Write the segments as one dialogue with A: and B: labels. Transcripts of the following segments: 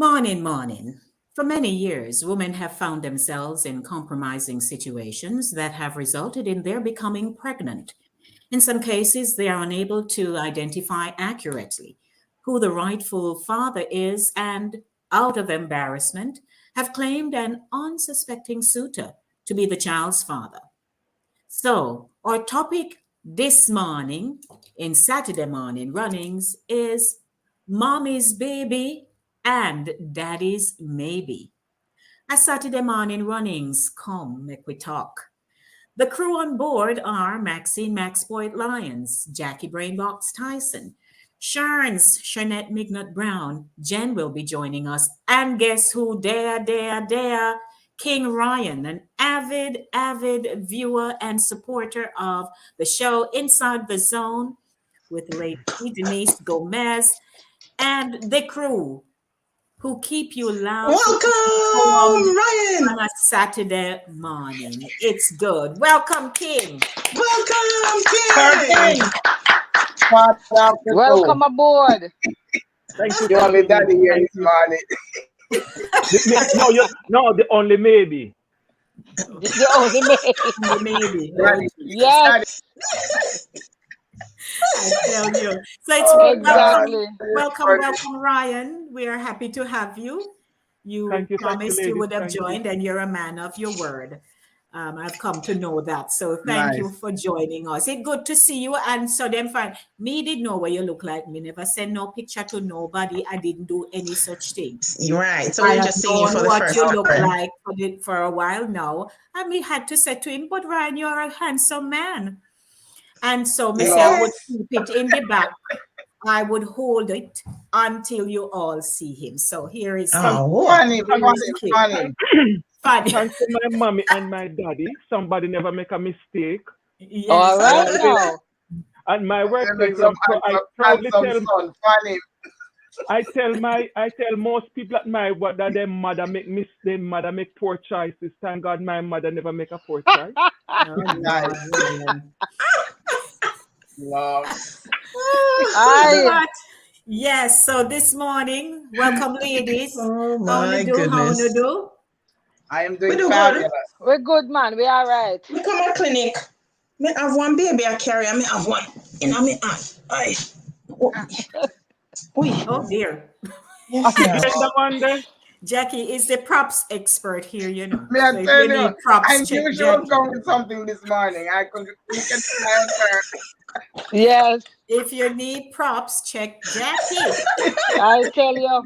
A: Morning, morning. For many years, women have found themselves in compromising situations that have resulted in their becoming pregnant. In some cases, they are unable to identify accurately who the rightful father is and, out of embarrassment, have claimed an unsuspecting suitor to be the child's father. So, our topic this morning in Saturday Morning Runnings is Mommy's Baby and Daddy's Maybe. As Saturday Morning Runnings come, make we talk. The crew on board are Maxine Maxpoint Lyons, Jackie Brainbox Tyson, Sharns, Shanette Mignot Brown. Jen will be joining us. And guess who? Dare. King Ryan, an avid viewer and supporter of the show Inside the Zone with Lady Denise Gomez and the crew who keep you laughing
B: Welcome, Ryan.
A: on a Saturday morning. It's good. Welcome, King.
B: Welcome, King.
C: Welcome aboard.
D: Thank you. The only daddy here this morning. The only maybe.
C: The only
A: Maybe.
D: Right.
C: Yes.
A: I tell you. So it's
C: Exactly.
A: welcome, Ryan. We are happy to have you. You promised you would have joined, and you're a man of your word. I've come to know that. So thank you for joining us. It's good to see you. And so then fine. Me didn't know what you look like. Me never sent no picture to nobody. I didn't do any such thing.
B: You're right. So we're just seeing you for the first time.
A: What you look like for a while now. And we had to say to him, but Ryan, you're a handsome man. And so me say I would keep it in the back. I would hold it until you all see him. So here is
D: funny.
A: Funny.
D: Thanks to my mommy and my daddy. Somebody never make a mistake.
A: Yes.
C: All right now.
D: And my workplace, I proudly tell most people at my work that their mother make poor choices. Thank God my mother never make a poor choice.
A: Nice.
D: Love.
A: Yes, so this morning, welcome ladies.
B: Oh my goodness.
A: How you do?
D: I am doing fabulous.
C: We're good, man. We all right.
B: We come to clinic. Me have one baby I carry, and me have one in my hand.
A: Oh dear.
B: Yes,
A: Jackie is the props expert here, you know.
D: Me I tell you,
A: props,
D: I knew she was going with something this morning. I can see my answer.
C: Yes.
A: If you need props, check Jackie.
C: I tell you.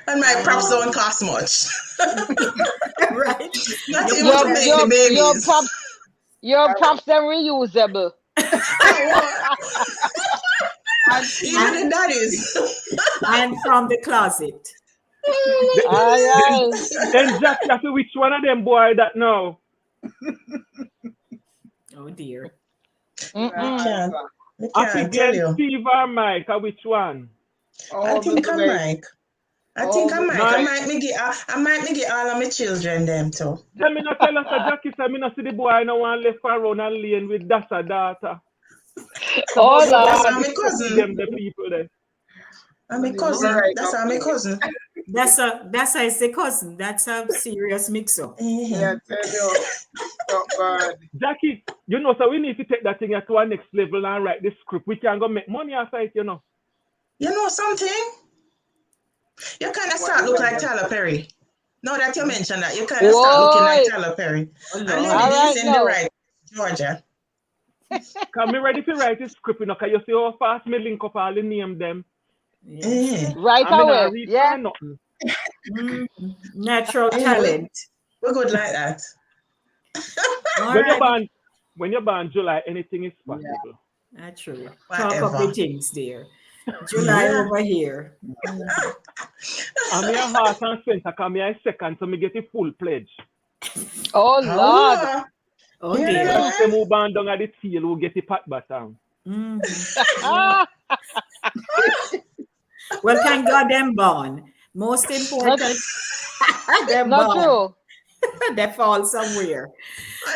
B: and my props don't cost much.
A: Right?
B: Not even to make the babies.
C: Your props them reusable.
B: Even the daddies.
A: And from the closet.
D: Then Jack, which one of them boy that know?
A: Oh dear.
B: I can't tell you.
D: Steve or Mike, or which one?
B: I think I'm Mike. I might get all of my children them too.
D: Tell me not tell us Jackie say me not see the boy I no want left around and lane with that's a daughter.
C: Oh
B: that's my cousin.
D: Them the people there.
B: I'm a cousin. That's my cousin.
A: That's a cousin. That's a serious mix-up.
D: Yeah, tell you. So bad. Jackie, you know, so we need to take that thing to our next level and write the script. We can go make money outside it, you know.
B: You know something? You kind of start look like Tyler Perry. Now that you mentioned that, you kind of start looking like Tyler Perry. And ladies in the right, Georgia.
D: Can me ready to write the script, you know, because you see how fast me link up all the name them.
A: Yeah.
C: Right away. Yeah.
A: Natural talent.
B: We're good like that.
D: When you're born July, anything is possible.
A: Yeah, that's true. Talk of the things there. July over here.
D: I'm your heart and center, come here second, so me get a full pledge.
C: Oh Lord.
A: Oh dear.
D: Once they move on down at the tail, we'll get the pat bottom.
A: Well, thank God them born. Most important, they're
C: not
A: born.
C: true.
A: They fall somewhere.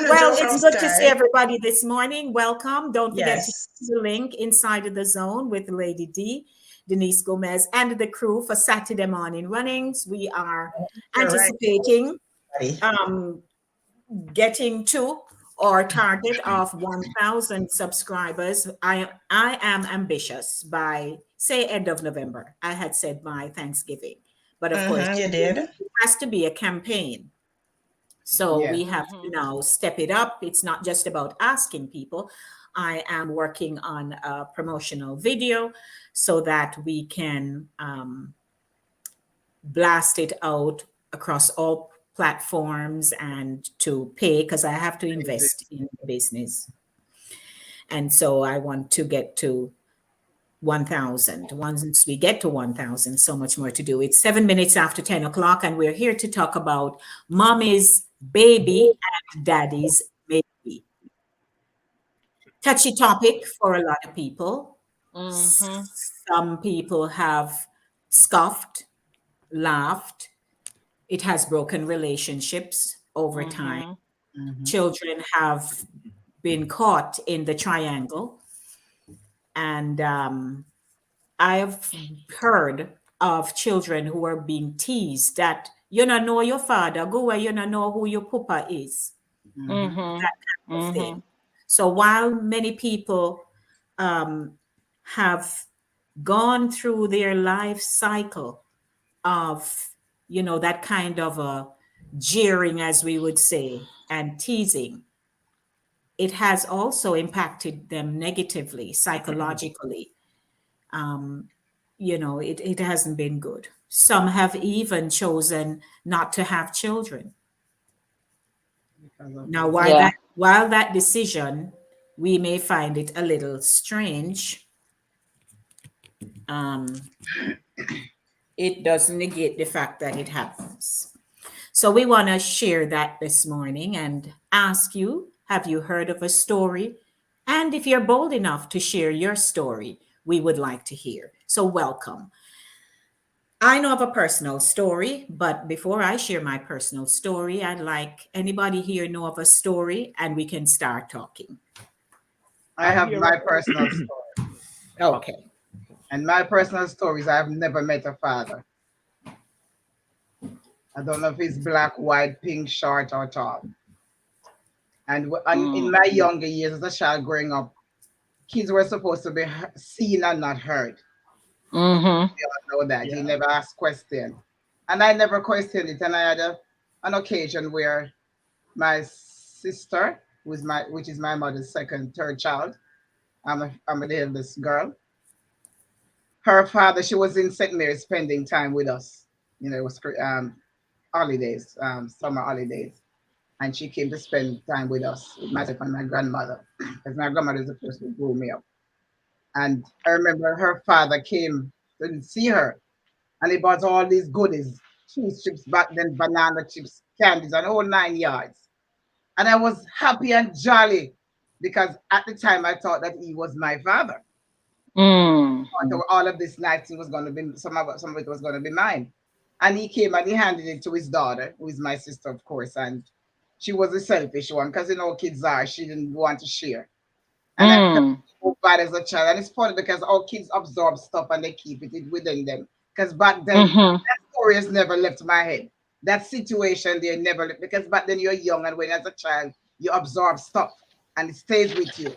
A: Well, it's good to see everybody this morning. Welcome. Don't forget to use the link inside of the zone with Lady D. Denise Gomez, and the crew for Satideh Mawning Runnings. We are anticipating getting to our target of 1,000 subscribers. I am ambitious by, say, end of November. I had said by Thanksgiving. But of course,
B: you did.
A: It has to be a campaign. So we have to now step it up. It's not just about asking people. I am working on a promotional video so that we can blast it out across all platforms and to pay, because I have to invest in the business. And so I want to get to 1,000. Once we get to 1,000, so much more to do. It's 7 minutes after 10 o'clock, and we're here to talk about mommy's baby and daddy's baby. Touchy topic for a lot of people. Some people have scoffed, laughed. It has broken relationships over time. Children have been caught in the triangle. And I've heard of children who are being teased that you don't know your father, go where you don't know who your papa is. That kind of thing. So while many people have gone through their life cycle of, that kind of a jeering, as we would say, and teasing, it has also impacted them negatively, psychologically. It hasn't been good. Some have even chosen not to have children. Now, while that decision, we may find it a little strange, it doesn't negate the fact that it happens. So we want to share that this morning and ask you, have you heard of a story? And if you're bold enough to share your story, we would like to hear. So welcome. I know of a personal story, but before I share my personal story, I'd like anybody here know of a story, and we can start talking.
E: I have my personal story.
A: Okay.
E: And my personal story is I have never met a father. I don't know if he's black, white, pink, short, or tall. And in my younger years as a child growing up, kids were supposed to be seen and not heard. You all know that. You never ask questions. And I never questioned it. And I had an occasion where my sister, which is my mother's third child, I'm the eldest girl. Her father, she was in St. Mary's spending time with us. It was holidays, summer holidays. And she came to spend time with us, with myself and my grandmother, because my grandmother is the person who grew me up. And I remember her father came to see her, and he bought all these goodies, cheese chips back then, banana chips, candies, and all 9 yards. And I was happy and jolly because at the time I thought that he was my father. All of this night it was going to be some of it was going to be mine. And he came and he handed it to his daughter, who is my sister, of course, and she was a selfish one because kids are. She didn't want to share. And I felt so bad as a child. And it's funny because all kids absorb stuff and they keep it within them. Because back then, that story has never left my head. That situation there never left. Because back then you're young, and when as a child, you absorb stuff and it stays with you.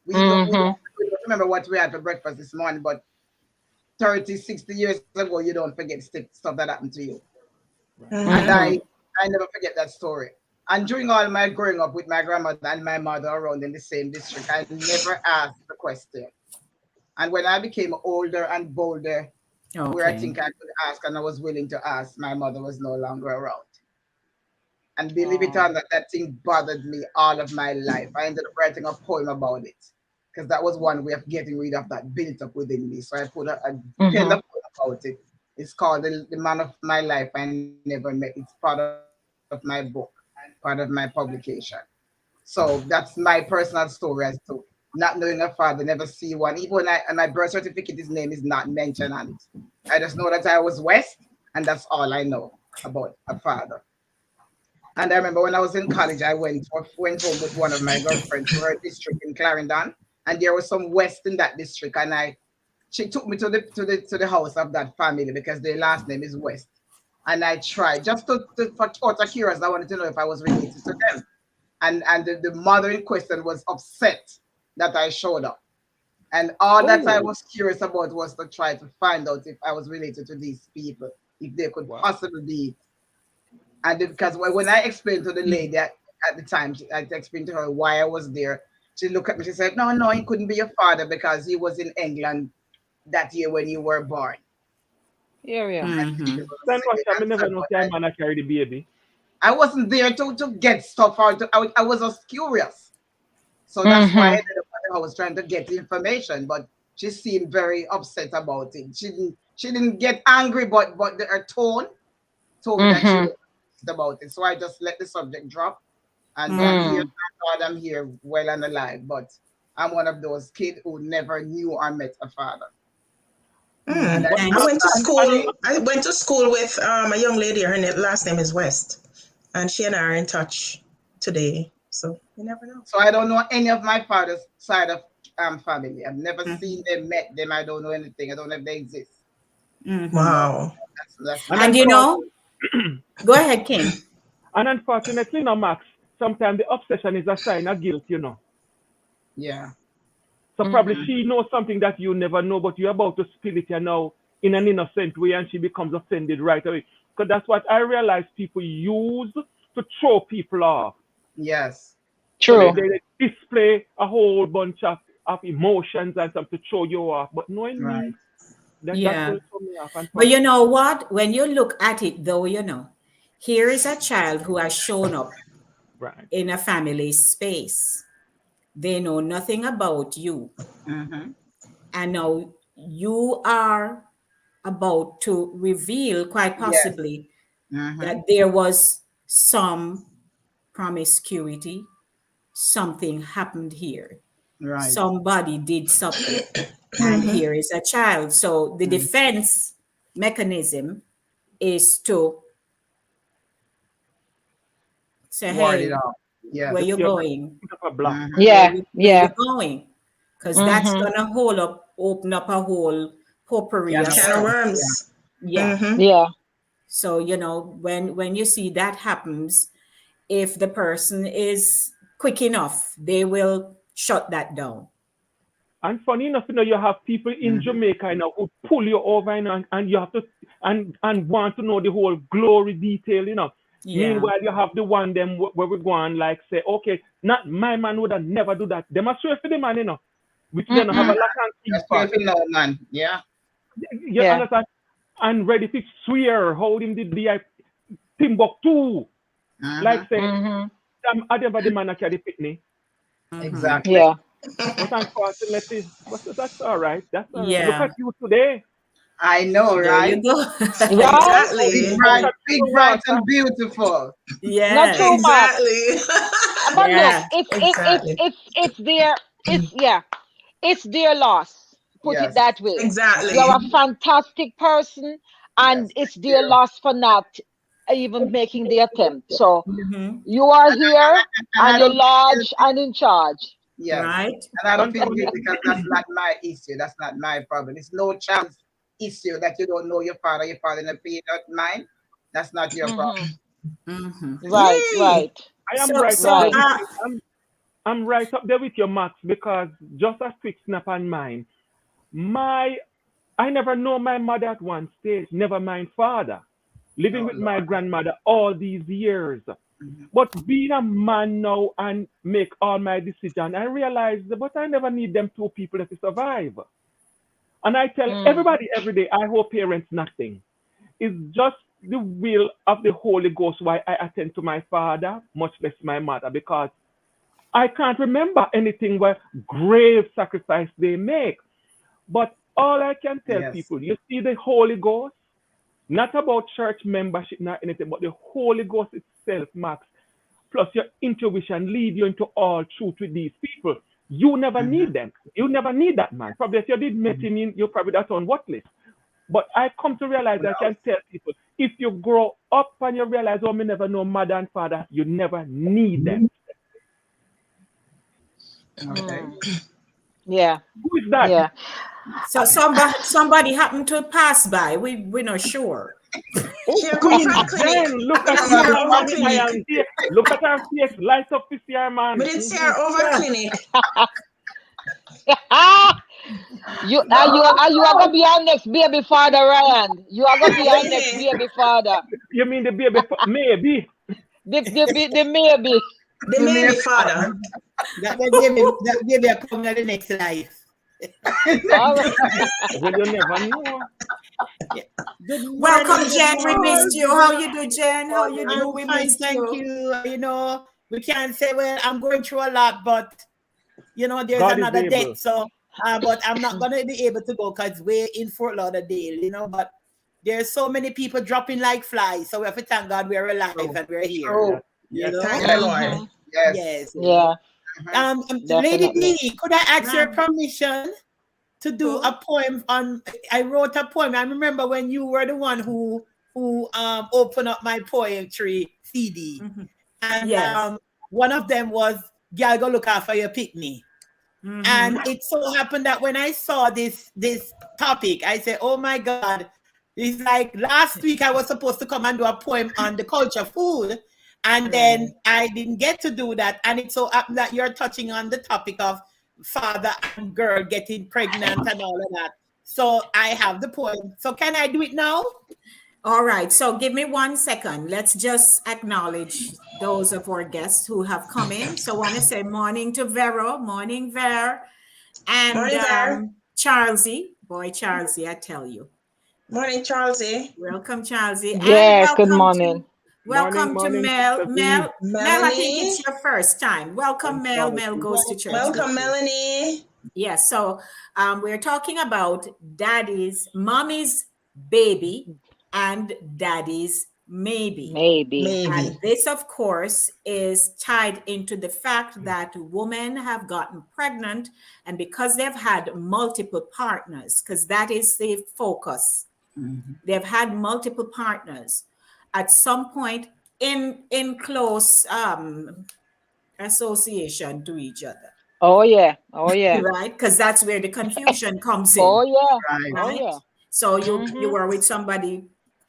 E: We don't remember what we had for breakfast this morning, but 30, 60 years ago, you don't forget stuff that happened to you. And I never forget that story. And during all my growing up with my grandmother and my mother around in the same district, I never asked the question. And when I became older and bolder, where I think I could ask and I was willing to ask, my mother was no longer around. And believe it or not, that thing bothered me all of my life. I ended up writing a poem about it because that was one way of getting rid of that built up within me. So I put a pen up about it. It's called The Man of My Life I Never Met. It's part of my book, part of my publication. So that's my personal story as to not knowing a father, never see one. Even when my birth certificate, his name is not mentioned on it. I just know that I was West, and that's all I know about a father. And I remember when I was in college, I went home with one of my girlfriends to her district in Clarendon, and there was some West in that district, and I she took me to the house of that family because their last name is West. And I tried just for out of curiosity. I wanted to know if I was related to them. And the mother in question was upset that I showed up. And all that I was curious about was to try to find out if I was related to these people, if they could possibly be. And because when I explained to the lady at the time, I explained to her why I was there. She looked at me, she said, no, he couldn't be your father because he was in England that year when you were born.
C: Here we are.
D: Then what? I never know that man carry the baby.
E: I wasn't there to get stuff out. I was just curious. So that's why I ended up at the house trying to get the information. But she seemed very upset about it. She didn't get angry, but her tone told me that she was upset about it. So I just let the subject drop. And I'm here well and alive. But I'm one of those kids who never knew or met a father.
B: And I went to school with a young lady. Her last name is West, and she and I are in touch today. So you never know.
E: So I don't know any of my father's side of family. I've never seen them, met them. I don't know anything. I don't know if they exist.
B: Wow.
A: And you know, go ahead, King.
D: And unfortunately, no, Max, sometimes the obsession is a sign of guilt, you know.
E: Yeah.
D: So probably she knows something that you never know, but you're about to spill it now in an innocent way, and she becomes offended right away. Because that's what I realize people use to throw people off.
E: Yes.
C: True.
D: So they display a whole bunch of emotions and something to throw you off. But knowing me, that's will throw me off.
A: But you know what? When you look at it, though, you know, here is a child who has shown up in a family space. They know nothing about you. And now you are about to reveal, quite possibly, that there was some promiscuity. Something happened here.
E: Right.
A: Somebody did something. And here is a child. So the defense mechanism is to say, hey, where you going?
C: Yeah.
A: Where you going? Because that's gonna open up a whole potpourri of
B: can of worms.
A: Yeah. So you know, when you see that happens, if the person is quick enough, they will shut that down.
D: And funny enough, you know, you have people in Jamaica now who pull you over and you have to and want to know the whole glory detail, you know. Meanwhile, you have the one them where we go and like say, okay, not my man would have never do that. They must swear for the man, you know. Which then have a lot of
E: man. Yeah.
D: You understand? And ready to swear how him did the Timbuktu. Like say, I never the man that carry pitney.
E: Exactly.
C: Yeah.
D: But unfortunately, that's all right. That's all right.
A: Yeah.
D: Look at you today.
E: I know, right?
A: There you go.
B: Exactly.
E: Big, bright, and beautiful.
A: Yeah.
C: Not true,
B: exactly.
C: But
A: Yeah.
C: look, it's their loss. Put it that way.
B: Exactly.
C: You're a fantastic person, and it's their loss for not even making the attempt. So you are here, and you're large and in charge.
E: Yeah.
A: Right.
E: And I don't feel guilty because that's not my issue. That's not my problem. It's no chance issue that you don't know your father in a period of mine. That's not your problem.
C: Right.
D: I am I'm right up there with your Max, because just a quick snap on mine. I never know my mother at one stage, never mind father. Living with my grandmother all these years. But being a man now and make all my decisions, I realize but I never need them two people to survive. And I tell everybody every day, I hope parents nothing. It's just the will of the Holy Ghost why I attend to my father, much less my mother, because I can't remember anything where grave sacrifice they make. But all I can tell people, you see the Holy Ghost, not about church membership, not anything, but the Holy Ghost itself, Max, plus your intuition lead you into all truth with these people. You never need them. You never need that man. Probably if you did meet him, you probably that's on what list. But I come to realize I can tell people, if you grow up and you realize, oh, me never know mother and father, you never need them.
E: Okay.
C: Yeah.
D: Who is that?
C: Yeah.
A: So somebody happened to pass by. We're not sure.
B: She come from clinic.
D: Jen, look at
B: I see
D: her
B: her over
D: long
B: clinic.
D: and here. Look at her face. Light up to see her, man.
B: But it's her over clinic.
C: You are gonna be our next baby father, Ryan. You are gonna be our next baby father.
D: You mean the baby? Maybe.
C: The maybe.
B: The maybe father.
F: That baby are coming to the next life.
C: All right.
D: Well, you never know.
A: Welcome, Jen. We missed you. How you do, Jen? How you do? We
F: Fine,
A: missed
F: thank
A: you.
F: you. You know, we can't say, well, I'm going through a lot, but you know, there's
D: God is
F: another
D: able.
F: date. So, but I'm not gonna be able to go because we're in Fort Lauderdale, you know. But there's so many people dropping like flies, so we have to thank God we're alive and we're here.
E: Oh,
F: You know?
B: Thank the Lord.
E: yes.
C: Yeah.
F: Yes. Lady
C: Definitely.
F: D, could I ask your permission to do a poem on? I wrote a poem. I remember when you were the one who opened up my poetry CD, and
A: Yes.
F: one of them was "Girl, go look after your picnic." And it so happened that when I saw this topic, I said, "Oh my God!" It's like last week I was supposed to come and do a poem on the culture food, and then I didn't get to do that. And it so happened that you're touching on the topic of father and girl getting pregnant and all of that. So I have the poem. So can I do it now?
A: All right. So give me 1 second. Let's just acknowledge those of our guests who have come in. So I want to say morning to Vero, morning Ver, and
B: Morning, Ver.
A: Charlesy. Boy, Charlesy, I tell you.
B: Morning, Charlesy.
A: Welcome, Charlesy.
C: Yes,
A: And
C: good morning.
A: welcome to
D: Morning,
A: Mel.
D: Sister V.
A: Mel, I
B: Melanie.
A: think it's your first time. Welcome, Mel. Mel goes to church.
B: Welcome, Melanie.
A: Yes. So we're talking about mommy's baby and daddy's maybe. And this, of course, is tied into the fact that women have gotten pregnant, and because they've had multiple partners, because that is the focus, they've had multiple partners at some point in close association to each other.
C: Oh yeah. Oh yeah.
A: Right? Because that's where the confusion comes in.
C: Oh yeah.
A: Right?
C: Oh yeah.
A: So you were with somebody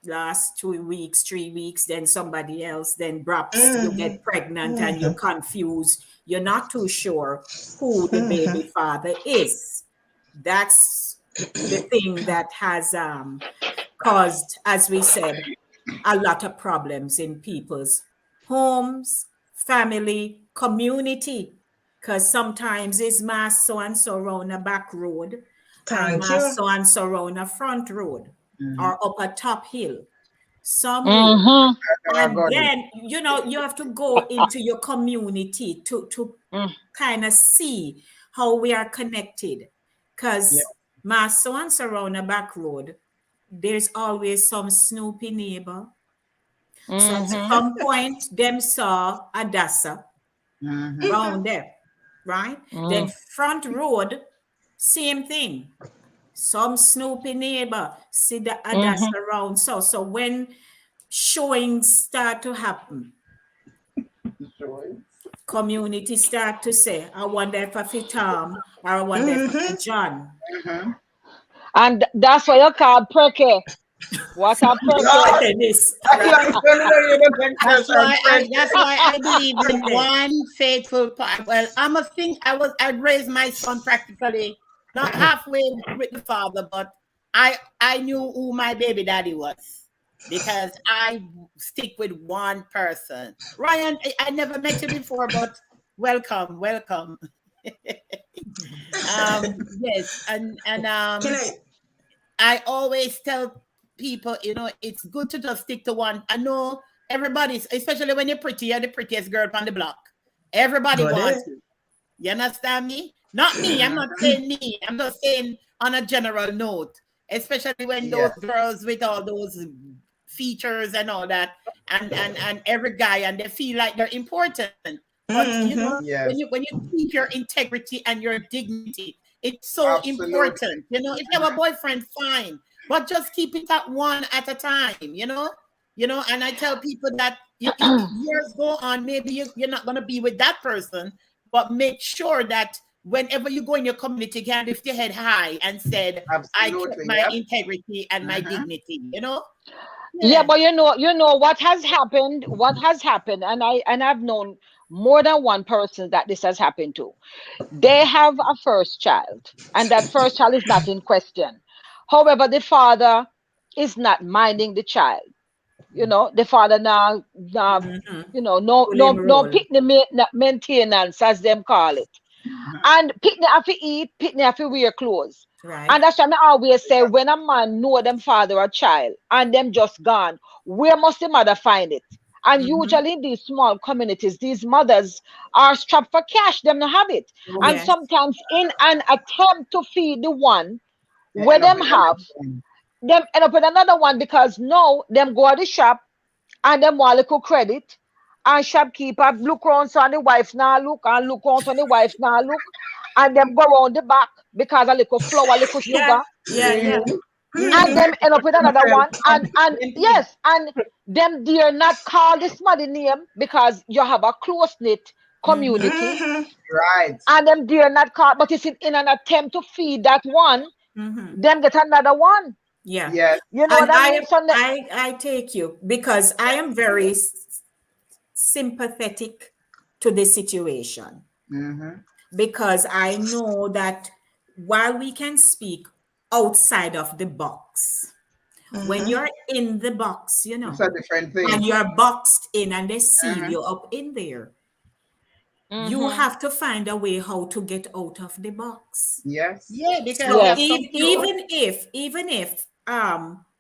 A: last 2 weeks, 3 weeks, then somebody else, then perhaps you get pregnant and you're confused. You're not too sure who the baby father is. That's the thing that has caused, as we said, a lot of problems in people's homes, family, community. Because sometimes it's mass so and so around a back road, and mass so and so around a front road, or up a top hill. And then you have to go into your community to kind of see how we are connected. Because mass so and so around a back road, there's always some snoopy neighbor. So at some point, them saw a dassa around there. Right? Then front road, same thing. Some snoopy neighbor see the others around. So when showings start to happen, community start to say, I wonder if I fit Tom, or I wonder if I fit John.
C: And that's why you call Preke. What a Preke.
F: That's why I believe in one faithful part. Well, I'd raised my son practically not halfway with the father, but I knew who my baby daddy was because I stick with one person. Ryan, I never met you before, but welcome. Yes, and I always tell people, it's good to just stick to one. I know everybody's, especially when you're pretty, you're the prettiest girl on the block. Everybody wants you. You understand me? Not me. I'm not saying me. I'm just saying on a general note, especially when those girls with all those features and all that, and every guy, and they feel like they're important. But when you keep your integrity and your dignity, it's so important. If you have a boyfriend, fine. But just keep it at one at a time, and I tell people that years go on, maybe you're not going to be with that person, but make sure that whenever you go in your community, you can lift your head high and said, I kept my integrity and my dignity, you know?
C: Yeah, but you know what has happened, and I've known more than one person that this has happened to. They have a first child, and that first child is not in question. However, the father is not minding the child. You know, the father now, you know, no maintenance, as them call it. And pitney have to eat, pitney have to wear clothes.
A: Right.
C: And that's why I always say, when a man know them father or child and them just gone, where must the mother find it? And usually in these small communities, these mothers are strapped for cash, them not have it. And sometimes in an attempt to feed the one where them have, them end up with another one, because now them go to the shop and them want a little credit, and shopkeeper look around so the wife now look, and look around so the wife now look, and them go around the back because a little flour, a little sugar. And them end up with another one. And yes, and them dare not call this mother name because you have a close-knit community.
E: Right.
C: And them dare not call, but it's in an attempt to feed that one, them get another one.
A: Yeah.
E: Yes.
C: You know
A: And
C: what I mean?
A: I take you, because I am very sympathetic to the situation, because I know that while we can speak outside of the box, when you're in the box, you know,
E: it's a different thing.
A: and you're boxed in and they seal you up in there, you have to find a way how to get out of the box.
E: Yes.
F: Yeah, because
A: So even if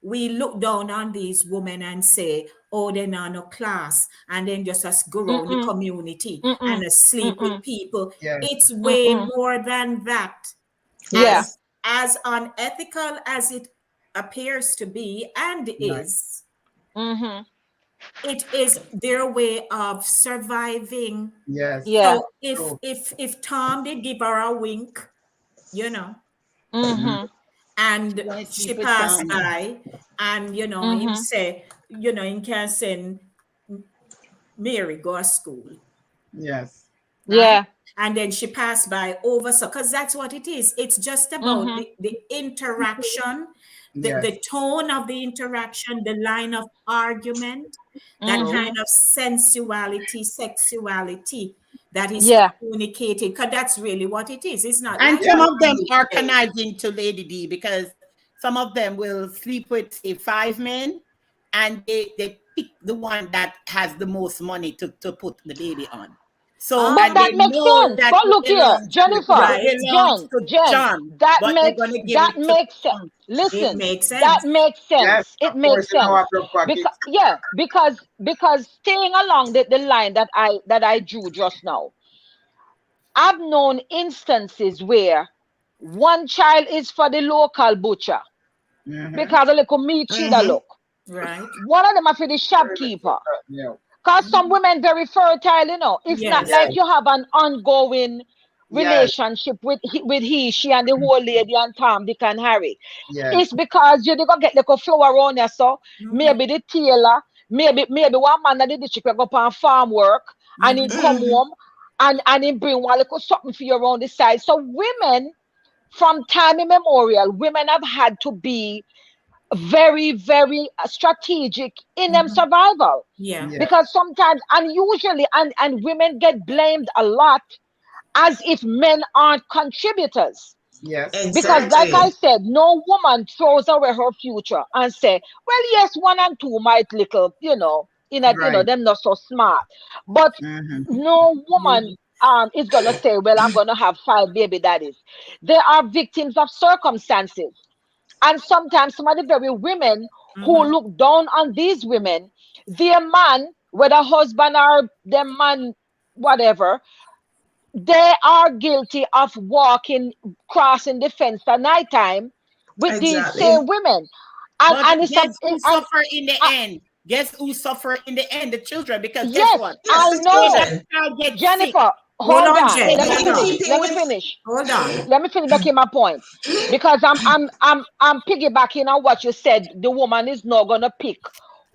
A: we look down on these women and say, oh, they're not no class, and then just us go around the community and sleep with people, it's way more than that. As unethical as it appears to be and is, it is their way of surviving.
E: Yes.
A: So if Tom did give her a wink, you know, and she passed by, and you know, him say, you know, him can send Mary go to school.
E: Yes.
A: Right?
C: Yeah.
A: And then she passed by over, so because that's what it is. It's just about the interaction, the tone of the interaction, the line of argument, that kind of sensuality, sexuality that is communicated, because that's really what it is. It's not.
F: And
A: like
F: some of them are conniving to Lady D, because some of them will sleep with, say, 5 men, and they pick the one that has the most money to put the baby on. So
C: but that makes sense. But look here, Jennifer, Jen, that makes sense. Listen,
A: it makes sense.
C: That makes sense.
E: Yes,
C: it makes sense. Because staying along the line that I drew just now, I've known instances where one child is for the local butcher because a little meat should look.
A: Right.
C: One of them are for the shopkeeper. Because some women very fertile, you know. It's not like you have an ongoing relationship with he, she, and the whole lady and Tom, Dick, and Harry. It's because you go get like a flower around there, so maybe the tailor, maybe one man that did the chicken go up on farm work, and he come home and he bring one little something for you around the side. So women, from time immemorial, women have had to be very, very strategic in them survival. Because sometimes, and usually, and women get blamed a lot as if men aren't contributors.
E: Yes.
B: Exactly.
C: Because like I said, no woman throws away her future and say, well, yes, 1 and 2 might little, you know, you know, them not so smart. But no woman is gonna say, well, I'm gonna have 5 baby daddies. They are victims of circumstances. And sometimes some of the very women who look down on these women, their man, whether husband or their man, whatever, they are guilty of crossing the fence at nighttime with these same women.
F: And it's guess who suffer in the end? Guess who suffer in the end? The children. Because guess what?
C: I know. Jennifer, hold on. Let me finish.
A: Hold on.
C: Let me finish making my point, because I'm piggybacking on what you said. The woman is not gonna pick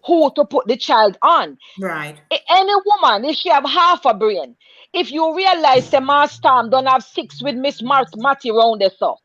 C: who to put the child on.
A: Right.
C: Any woman, if she have half a brain, if you realize the master don't have sex with Miss Matty round there, so.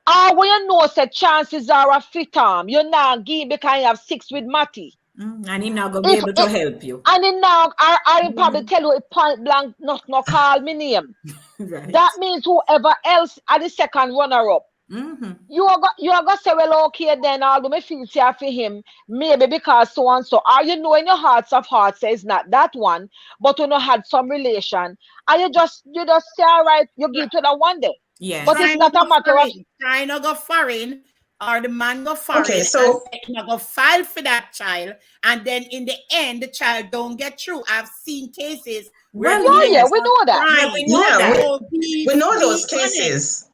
C: When you know the chances are a fit arm, you now give because you have sex with Matty.
A: And he not gonna be able to help you.
C: And then now I probably tell you a point blank not call me name.
A: Right.
C: That means whoever else at the second runner up. You are gonna say, well, okay, then I'll me feel sorry for him, maybe because so and so. Are you know in your hearts of hearts says not that one, but you know had some relation, and you just say, all right, you give to the one day.
A: Yeah.
C: But it's not a matter of
F: trying to go foreign, or the man go foreign,
B: Okay, so
F: and go file for that child, and then in the end the child don't get through. I've seen cases where
C: we know that.
A: Yeah, we know that.
F: So
B: we know those cases.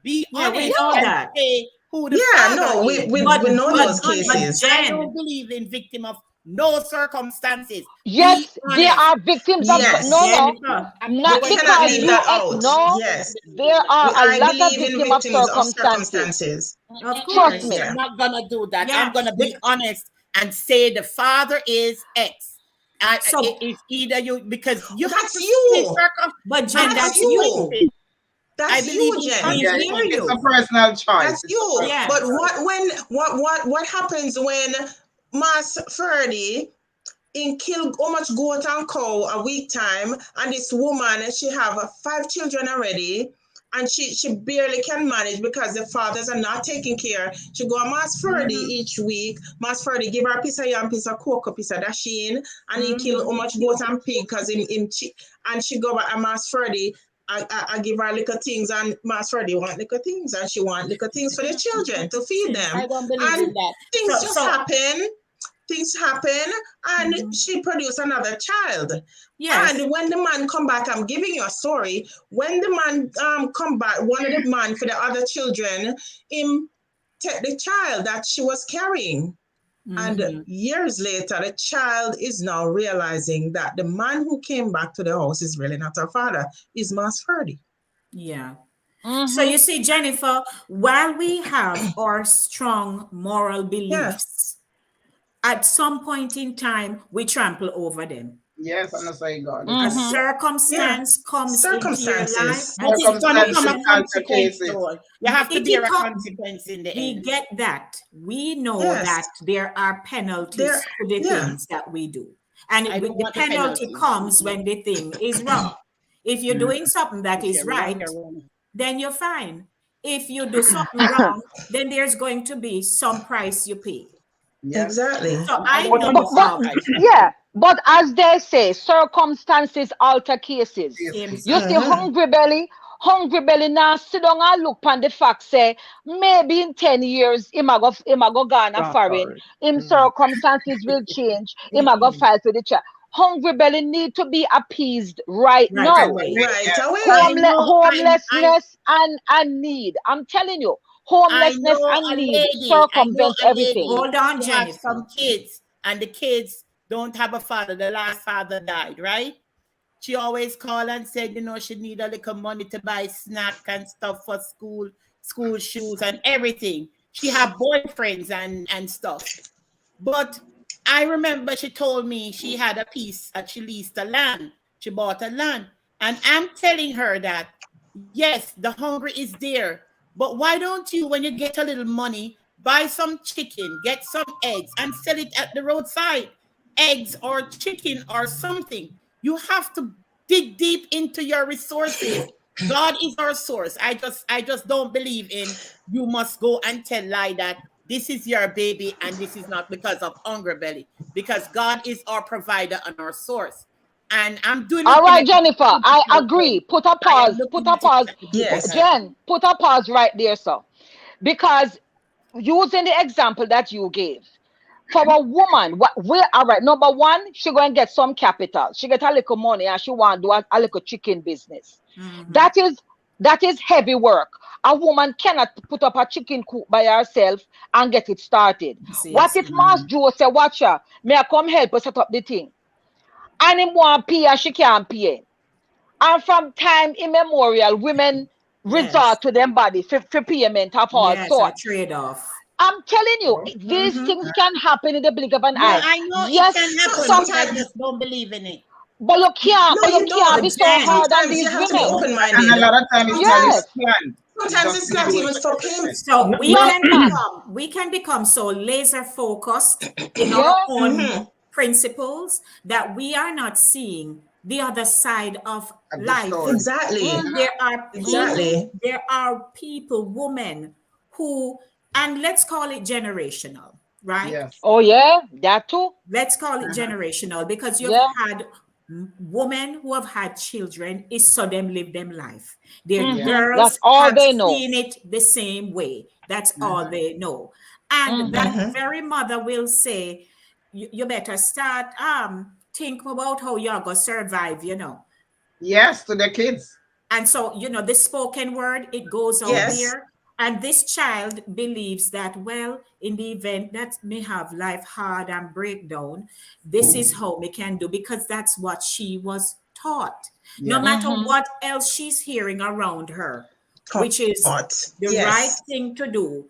F: Be
A: Yeah,
F: honest
A: we know
F: and
A: that.
F: say who the
B: Yeah,
F: father
B: no,
F: is.
B: we know those cases.
F: But I don't believe in victim of no circumstances.
C: Yes, they are victims of
B: Yes.
C: not
B: We cannot
C: because
B: leave
C: you
B: that out.
C: no.
B: Yes.
C: There are
B: I
C: a lot of
B: believe in
C: victims of
B: victims
C: circumstances.
A: Of course.
C: Trust me.
F: I'm not gonna do that.
A: Yeah.
F: I'm gonna be honest and say the father is X.
A: So
F: it's either you, because you have
B: That's
F: to
B: you.
A: but Jen,
B: That's you.
F: I
B: That's
F: believe
B: you,
F: in
B: Jen.
A: we
F: Yeah,
A: hear
E: It's
A: you.
E: a personal choice.
B: That's you.
A: Yeah.
B: But what happens when Mass Ferdy in kill how much goat and cow a week time, and this woman, she have 5 children already, and she barely can manage because the fathers are not taking care. She go a Mass Ferdy each week. Mass Ferdy give her a piece of yam, piece of cocoa, piece of dasheen, and he kill how much goat and pig because and she go back a Mass Ferdy. I give her little things, and Mass Ferdy want little things, and she want little things for the children to feed them.
F: I don't believe in that.
B: Things just happen. Things happen, and she produced another child.
A: Yes.
B: And when the man come back, I'm giving you a story. When the man come back, one of the man for the other children, him take the child that she was carrying. And years later, the child is now realizing that the man who came back to the house is really not her father, is Mass Ferdy.
A: Yeah. So you see, Jennifer, while we have our strong moral beliefs, at some point in time, we trample over them.
E: Yes, I'm not saying God.
A: A circumstance comes into your life.
F: But it's going to come a consequence.
E: Cases.
F: You have to bear a consequence in the end.
A: We get that. We know that there are penalties to the things that we do. And the penalty comes when the thing is wrong. If you're doing something that is right, then you're fine. If you do something wrong, then there's going to be some price you pay.
B: Yes. Exactly.
A: So I know.
C: But as they say, circumstances alter cases. You see, hungry belly now sit down and look on the fact, say, maybe in 10 years, him a go Ghana foreign, him circumstances will change, him a go fight for the child. Hungry belly need to be appeased right now. Homelessness and need. I'm telling you, homelessness and need circumvent everything.
A: Hold on, Jennifer.
F: Have some kids, and the kids don't have a father. The last father died, right? She always called and said, she need a little money to buy snack and stuff for school shoes and everything. She had boyfriends and stuff. But I remember she told me she had a piece and she leased a land. She bought a land. And I'm telling her that, yes, the hunger is there. But why don't you, when you get a little money, buy some chicken, get some eggs, and sell it at the roadside? Eggs or chicken or something. You have to dig deep into your resources. God is our source. I just don't believe in you must go and tell lie that this is your baby and this is not because of hunger belly. Because God is our provider and our source. And I'm doing
C: all right, Jennifer. I agree. Put a pause.
B: Yes.
C: Jen, put a pause right there, sir. Because using the example that you gave, for a woman, all right, number one, she going to get some capital. She get a little money and she want to do a little chicken business. That is heavy work. A woman cannot put up a chicken coop by herself and get it started. What if Mass Joe say, watch her, may I come help her set up the thing? And him want pay and she can't pay. And from time immemorial, women resort to them body for payment of all sorts.
A: A trade-off.
C: I'm telling you, these things can happen in the blink of an eye.
F: I know
C: yes,
F: it can happen.
C: sometimes
F: I just don't believe in it.
C: But you can't,
B: No, you
C: be
B: don't.
C: so hard on
B: Sometimes you
C: these
B: have to be
C: women.
B: open-minded.
E: And a lot of times it's not
C: Yes.
E: even planned.
B: Sometimes it's not even for payment.
A: So
C: Yes.
A: we can become so laser focused in
C: Yeah.
A: our own principles that we are not seeing the other side of
E: Of the
A: life.
E: story.
B: Exactly.
A: There are people, women who, and let's call it generational, right?
E: Yes.
C: Oh yeah, that too.
A: Let's call it generational, because you've
C: Yeah.
A: had women who have had children, is so them live them life. Their
E: Yeah.
A: girls
C: That's all
A: have
C: they know.
A: seen it the same way. That's all they know. And that very mother will say, you better start think about how you're gonna survive,
E: Yes, to the kids.
A: And so, the spoken word, it goes out
B: Yes.
A: there. And this child believes that, well, in the event that may have life hard and breakdown, this is how we can do, because that's what she was taught. No
E: Yes.
A: matter what else she's hearing around her, which is the right thing to do,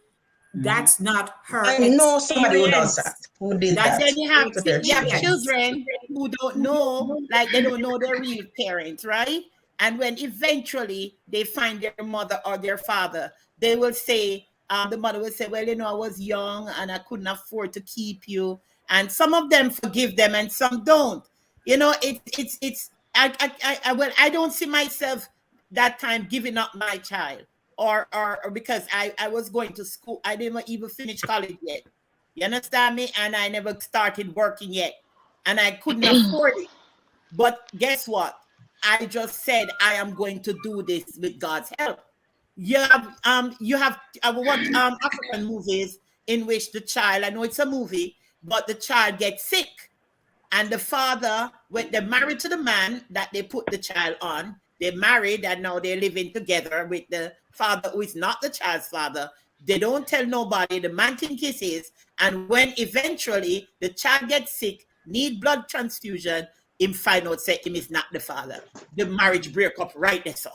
A: that's not her
B: I
A: experience.
B: know somebody who does that, who did that.
F: Then you have
A: Yes.
F: children who don't know, like they don't know their real parents, right? And when eventually they find their mother or their father, they will say, the mother will say, well, I was young and I couldn't afford to keep you. And some of them forgive them and some don't. I don't see myself that time giving up my child or because I was going to school. I didn't even finish college yet. You understand me? And I never started working yet. And I couldn't afford it. But guess what? I just said I am going to do this with God's help. You have watched African movies in which the child, I know it's a movie, but the child gets sick. And the father, when they're married to the man that they put the child on, they're married and now they're living together with the father who is not the child's father. They don't tell nobody. The man thinks he is. And when eventually the child gets sick, need blood transfusion, him find out say him is not the father. The marriage break up right there, so.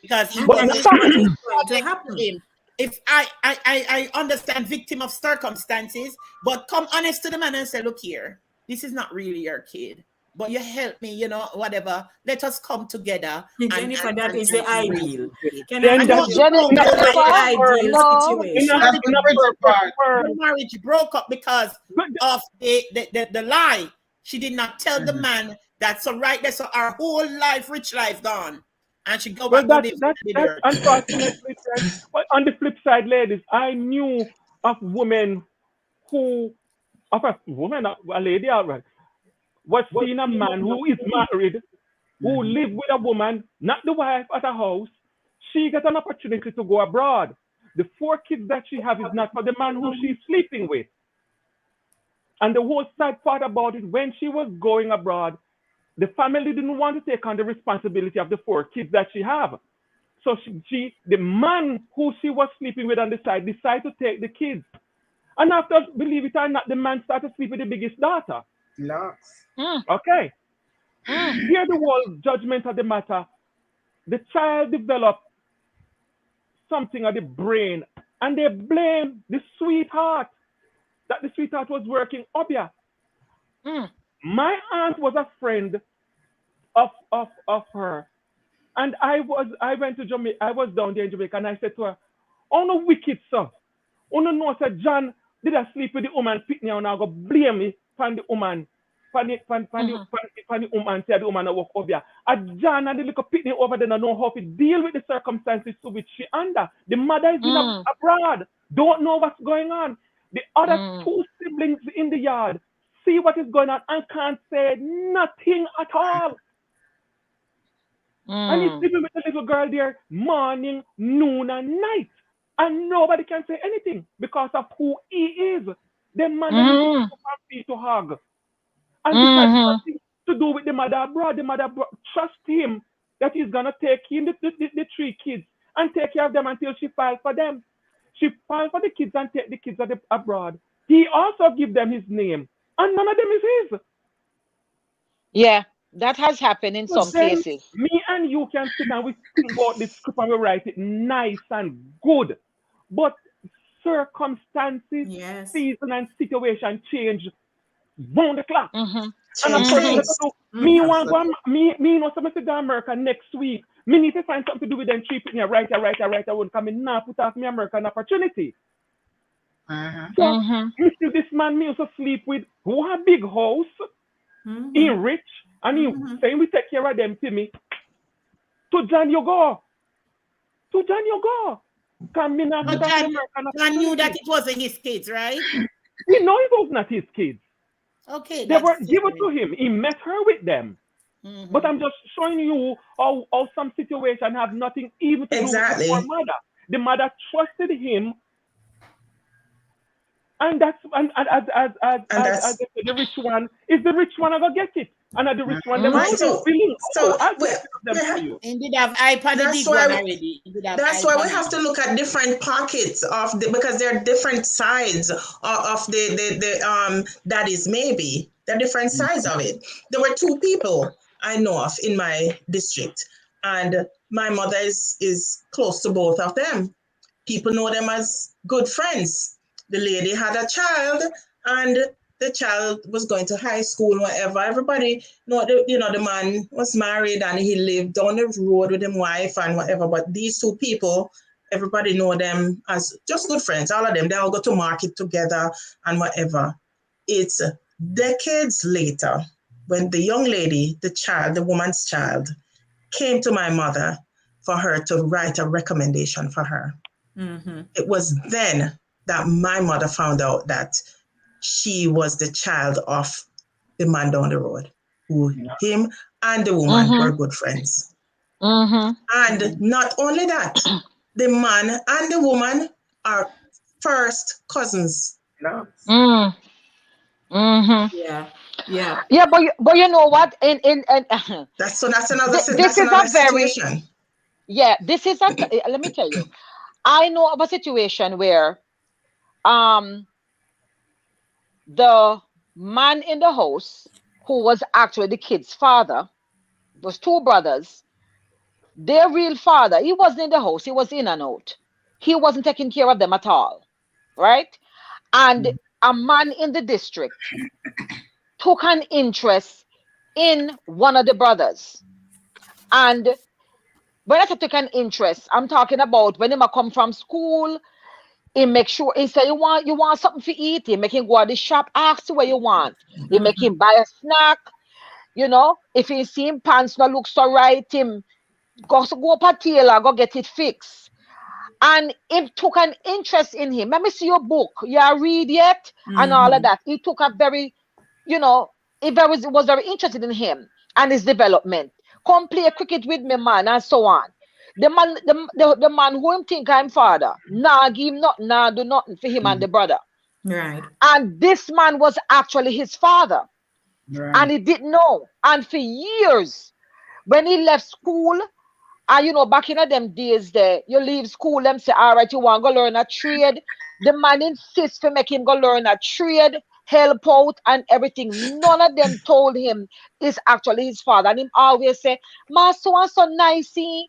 F: Because he wasn't going to happen. If I understand victim of circumstances, but come honest to the man and say, look here, this is not really your kid, but you help me, whatever. Let us come together.
A: Jennifer, that is the ideal.
F: The marriage broke up because of the lie. She did not tell the man that's all right. That's our whole life, rich life gone. And she go back to live with her.
D: Unfortunately, but on the flip side, ladies, I knew of women who, a lady outright, was seeing a man who is married, who live with a woman, not the wife, at a house. She got an opportunity to go abroad. The 4 kids that she have is not for the man who she's sleeping with. And the whole sad part about it, when she was going abroad, the family didn't want to take on the responsibility of the 4 kids that she have. So the man who she was sleeping with on the side decided to take the kids. And after, believe it or not, the man started to sleep with the biggest daughter. Okay. Hear the whole judgment of the matter. The child developed something of the brain, and they blame the sweetheart, that the sweetheart was working up here. My aunt was a friend of her, and I went to Jamaica. I was down there in Jamaica, and I said to her, "Oh no, wicked sir! Oh no, no, sir, John did I sleep with the woman? Pick me and I go blame me from the woman, from the woman. Say the woman I walk over here. And John and the little pitney over there don't know how to deal with the circumstances to which she under. The mother is in abroad, don't know what's going on. The other 2 siblings in the yard see what is going on and can't say nothing at all. And he's living with the little girl there morning, noon, and night. And nobody can say anything because of who he is. The man is to hug. And this has nothing to do with the mother abroad. The mother trust him that he's going to take in the 3 kids and take care of them until she files for them. She filed for the kids and take the kids abroad. He also give them his name. And none of them is his.
C: Yeah, that has happened in some cases.
D: Me and you can sit and we think about the script and we write it nice and good. But circumstances, season, and situation change round the clock. And I'm
B: Change
D: person that
B: things.
D: do me want go me know something to go America next week. Me need to find something to do with them cheap here right. I won't come in now put off me American opportunity. So you see this man me also sleep with who have big house, he rich, and he saying we take care of them to me. To John you go. Come me not put off American opportunity.
F: John knew that it wasn't his kids, right?
D: He know it was not his kids.
F: Okay.
D: They were given to him. He met her with them. But I'm just showing you how some situation have nothing even to do with the poor mother. The mother trusted him, and that's the rich one is the rich one gonna get it, and the rich one them feeling. I'll take care of them for you.
F: Indeed, have iPad the big one already.
B: That's why we have to look at different pockets of because there are different sides of the that is maybe there are different sides of it. There were two people I know of in my district, and my mother is close to both of them. People know them as good friends. The lady had a child, and the child was going to high school, whatever. Everybody know the man was married and he lived down the road with his wife and whatever. But these two people, everybody know them as just good friends. All of them, they all go to market together and whatever. It's decades later when the young lady, the woman's child, came to my mother for her to write a recommendation for her. It was then that my mother found out that she was the child of the man down the road, who him and the woman were good friends. And not only that, the man and the woman are first cousins.
C: Yeah, but you know what?
B: That's another situation.
C: Yeah, this is let me tell you. I know of a situation where the man in the house, who was actually the kid's father, was two brothers. Their real father, he wasn't in the house, he was in and out. He wasn't taking care of them at all, right? And a man in the district took an interest in one of the brothers. And when I say took an interest, I'm talking about when he come from school, he make sure he say you want something to eat, he make him go to the shop, ask you what you want. He make him buy a snack, if he see him pants not look so right, him go up a tailor, go get it fixed. And it took an interest in him. Let me see your book. You read yet? And all of that. He took a very, he was very interested in him and his development. Come play cricket with me, man, and so on. The man who him think I'm father, give him nothing, do nothing for him and the brother.
A: Right.
C: And this man was actually his father. Right. And he didn't know. And for years, when he left school, and back in them days there, you leave school, them say, all right, you want to go learn a trade. The man insists to make him go learn a trade, help out and everything. None of them told him it's actually his father. And him always say, ma, so and so nice, he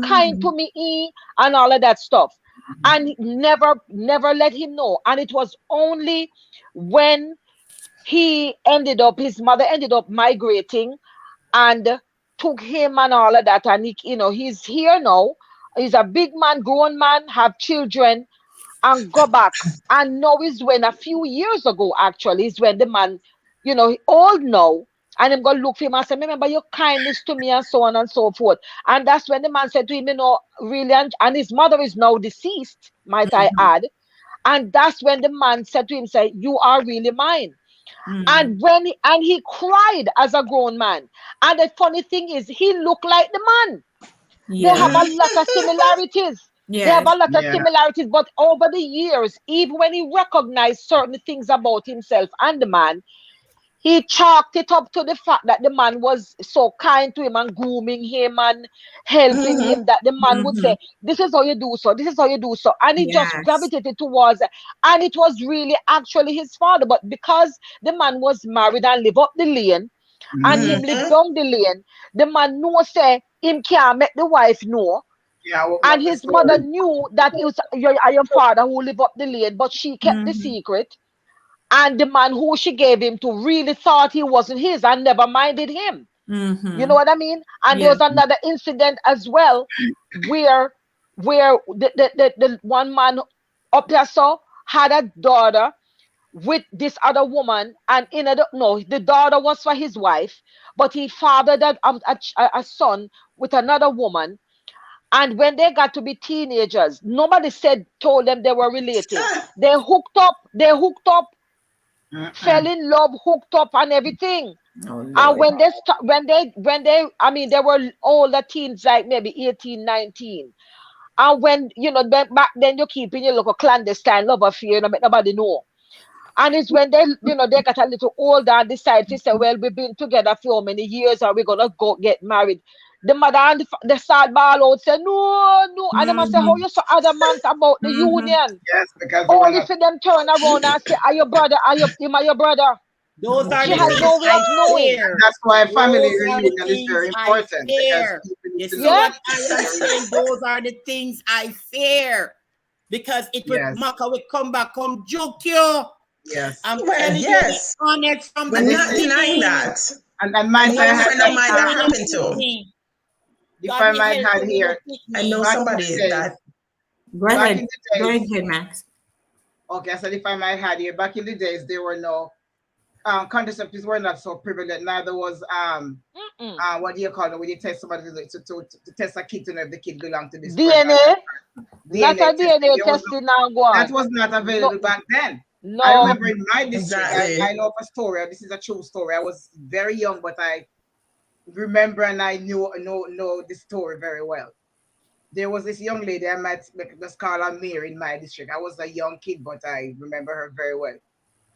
C: kind to me, and all of that stuff. And never let him know. And it was only when his mother ended up migrating and took him and all of that, and he's here now. He's a big man, grown man, have children, and go back. And now is when a few years ago, actually, is when the man, he old now, and I'm gonna look for him and say, remember your kindness to me, and so on and so forth. And that's when the man said to him, really, and his mother is now deceased, might I add. And that's when the man said to him, say, you are really mine. And he cried as a grown man. And the funny thing is, he looked like the man. They have a lot of similarities. They have a lot of similarities. But over the years, even when he recognized certain things about himself and the man, he chalked it up to the fact that the man was so kind to him and grooming him and helping him, that the man would say, this is how you do so, this is how you do so. And he just gravitated towards it. And it was really actually his father. But because the man was married and lived up the lane, and him lived down the lane, the man knew, say, him can't make the wife know. And his mother knew that it was your father who lived up the lane, but she kept the secret. And the man who she gave him to really thought he wasn't his and never minded him. You know what I mean? And there was another incident as well where the one man up there saw had a daughter with this other woman, and the daughter was for his wife, but he fathered a son with another woman. And when they got to be teenagers, nobody told them they were related. They hooked up, fell in love, hooked up and everything. And when they I mean, they were older teens, like maybe 18, 19. And when, back then you're keeping your little clandestine love affair, make nobody know. And it's when they, they got a little older and decide to say, well, we've been together for how many years, are we gonna go get married? The mother and the sad ball out say, no. And they must say, how you so adamant about the union?
E: Yes, because
C: only for them turn around and say, are your brother, him are your brother?
F: Those are
C: She
F: the
C: has
F: things
C: no way
F: I
C: of knowing.
F: fear.
E: That's why family
F: Those are the
E: reunion is very
F: things I
E: important.
F: fear.
E: Because
F: You see
C: Yeah.
F: what I am saying? Those are the things I fear. Because it will,
E: Yes.
F: Maka will come back, come joke you.
E: Yes.
F: I'm
B: Well,
F: telling
B: yes.
F: you, the honest from
B: We're
F: the
B: not denying
F: beginning.
B: that.
E: And my
B: I know a friend of mine that happened to.
E: if I might add here,
B: I know
E: back in
B: somebody
E: the days-
B: that.
A: Go
E: back
A: ahead.
E: in the
A: Go
E: days,
A: ahead, Max.
E: okay, I said if I might add here, back in the days there were no contraceptives were not so prevalent. Neither was what do you call it when you test somebody to test a kid to know if the kid belonged to this person.
C: DNA? Not a
E: testing.
C: DNA
E: There was
C: testing now, go on.
E: That was not available
C: No.
E: back then.
C: No.
E: I remember in my district,
B: Exactly.
E: I know of a story. This is a true story. I was very young, but I remember and I know this story very well. There was this young lady I met, let's call her Mary, in my district. I was a young kid, but I remember her very well.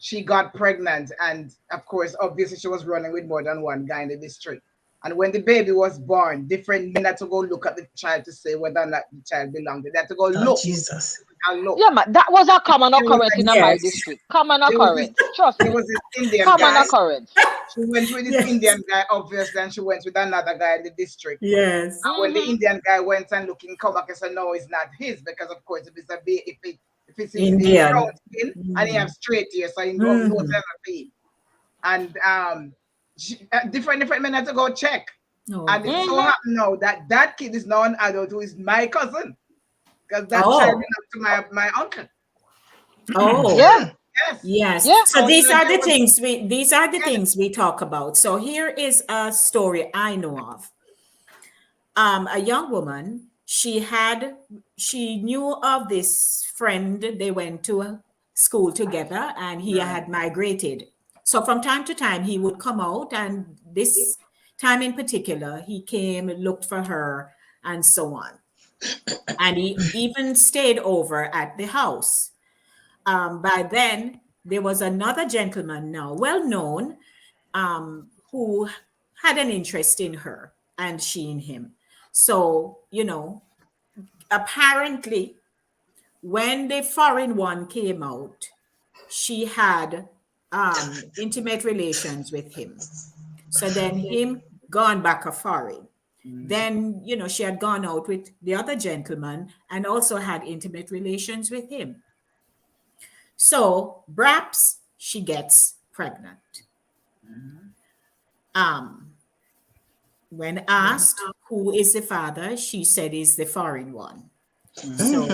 E: She got pregnant, and of course, obviously, she was running with more than one guy in the district. And when the baby was born, different men had to go look at the child to say whether or not the child belonged. They had to go
B: Oh,
E: look.
B: Jesus.
E: And look.
C: Yeah, man, that was a common
E: There was
C: occurrence
E: a-
C: in my
A: yes.
C: district. Common
E: There was
C: occurrence. Trust
E: There
C: me.
E: was this Indian
C: Common
E: guy.
C: occurrence.
E: She went with this
A: Yes.
E: Indian guy, obviously, and she went with another guy in the district.
A: Yes.
E: And when the Indian guy went and looking, come back and said, no, it's not his, because of course, if it's his
A: Indian.
E: brown skin and he have straight hair, so he knows everything. And different men had to go check.
A: Oh,
E: And it so happened now that kid is now an adult who is my cousin, because that
A: Oh.
E: child belongs to my uncle.
A: oh.
C: Yeah.
E: Yes.
A: Yes.
C: Yeah.
A: So
E: So,
A: these
E: you know,
A: are the
E: there was-
A: things these are the
E: Yes.
A: things we talk about. So here is a story I know of. A young woman, she knew of this friend. They went to school together and he had migrated. So from time to time he would come out, and this time in particular, he came, looked for her, and so on. And he even stayed over at the house. By then, there was another gentleman now, well known, who had an interest in her and she in him. So, apparently, when the foreign one came out, she had intimate relations with him. So then him gone back a foreign. Then, she had gone out with the other gentleman and also had intimate relations with him. So perhaps she gets pregnant. When asked who is the father, she said is the foreign one. So,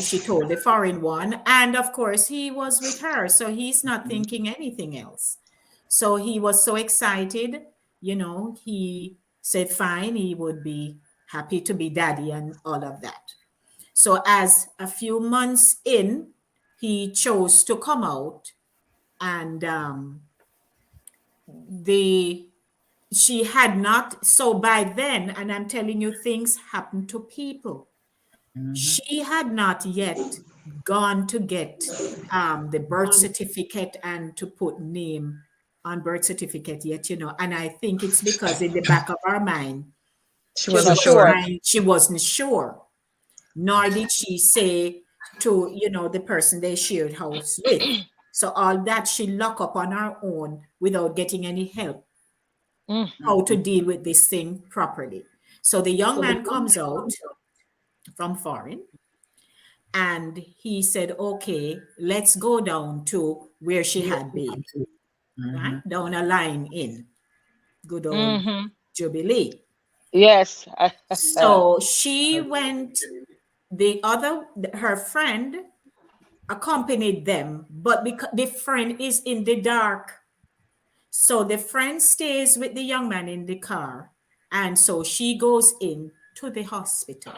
A: she told the foreign one, and of course he was with her, so he's not thinking anything else. So he was so excited, he said fine, he would be happy to be daddy and all of that. So as a few months in, he chose to come out, and she had not, so by then, and I'm telling you, things happen to people. She had not yet gone to get the birth certificate and to put name on birth certificate yet, and I think it's because in the back of her mind,
B: She wasn't sure.
A: she wasn't sure, nor did she say to, the person they shared house with. So all that she locked up on her own without getting any help, how to deal with this thing properly. So the young man comes out from foreign, And he said, okay, let's go down to where she had been, right? Down a line in good old Jubilee.
C: Yes.
A: So she went, her friend accompanied them, but because the friend is in the dark. So the friend stays with the young man in the car. And so she goes in to the hospital.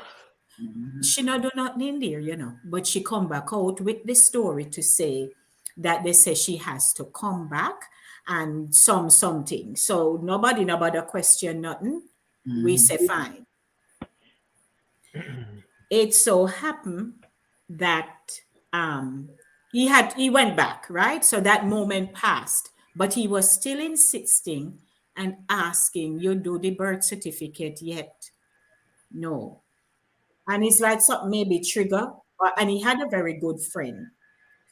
A: She not do nothing in there, you know, but she come back out with the story to say that they say she has to come back and something. So nobody question nothing. We say fine. It so happened that he went back, right? So that moment passed, but he was still insisting and asking, you do the birth certificate yet? No. And it's like something maybe trigger, and he had a very good friend.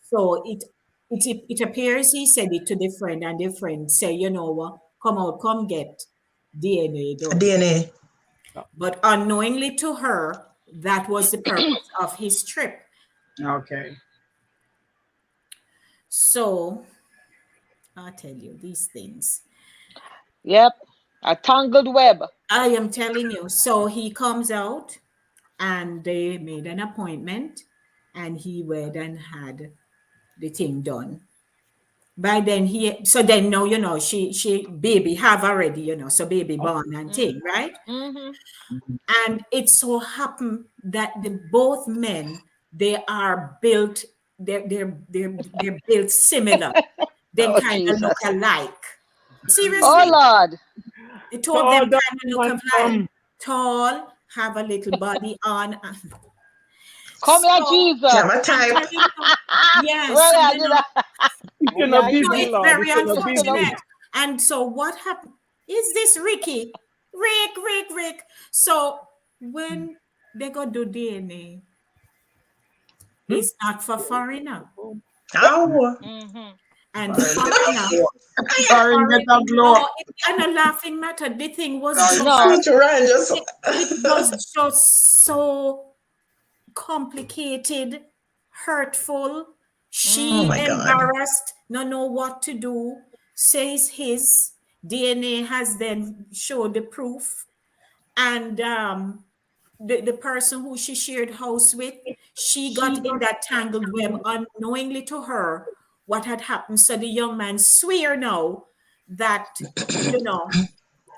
A: So it appears he said it to the friend, and the friend say, you know what, come out, come get DNA done.
B: DNA.
A: But unknowingly to her, that was the purpose of his trip.
E: Okay.
A: So I'll tell you these things.
C: Yep. A tangled web.
A: I am telling you. So he comes out and they made an appointment and he went and had the thing done. By then now, you know, she baby have already, you know, so baby born and thing, right? And it so happened that both men, they are built, they're built similar. They kind of look alike. Seriously.
C: Oh Lord.
A: The two of them kind of look alike. Tall, have a little body on.
C: Come here, Jesus.
A: Yes.
C: Well,
A: it's very unfortunate. And so what happened? Is this Ricky? Rick. So when they go do DNA, it's not for foreigner.
B: Oh.
A: And foreigner. It's kind of laughing matter. The thing was it was just so complicated, hurtful. She embarrassed, not know what to do, says his DNA has then showed the proof. And the person who she shared house with, she got in that tangled web unknowingly to her what had happened. So the young man swear now that, you know,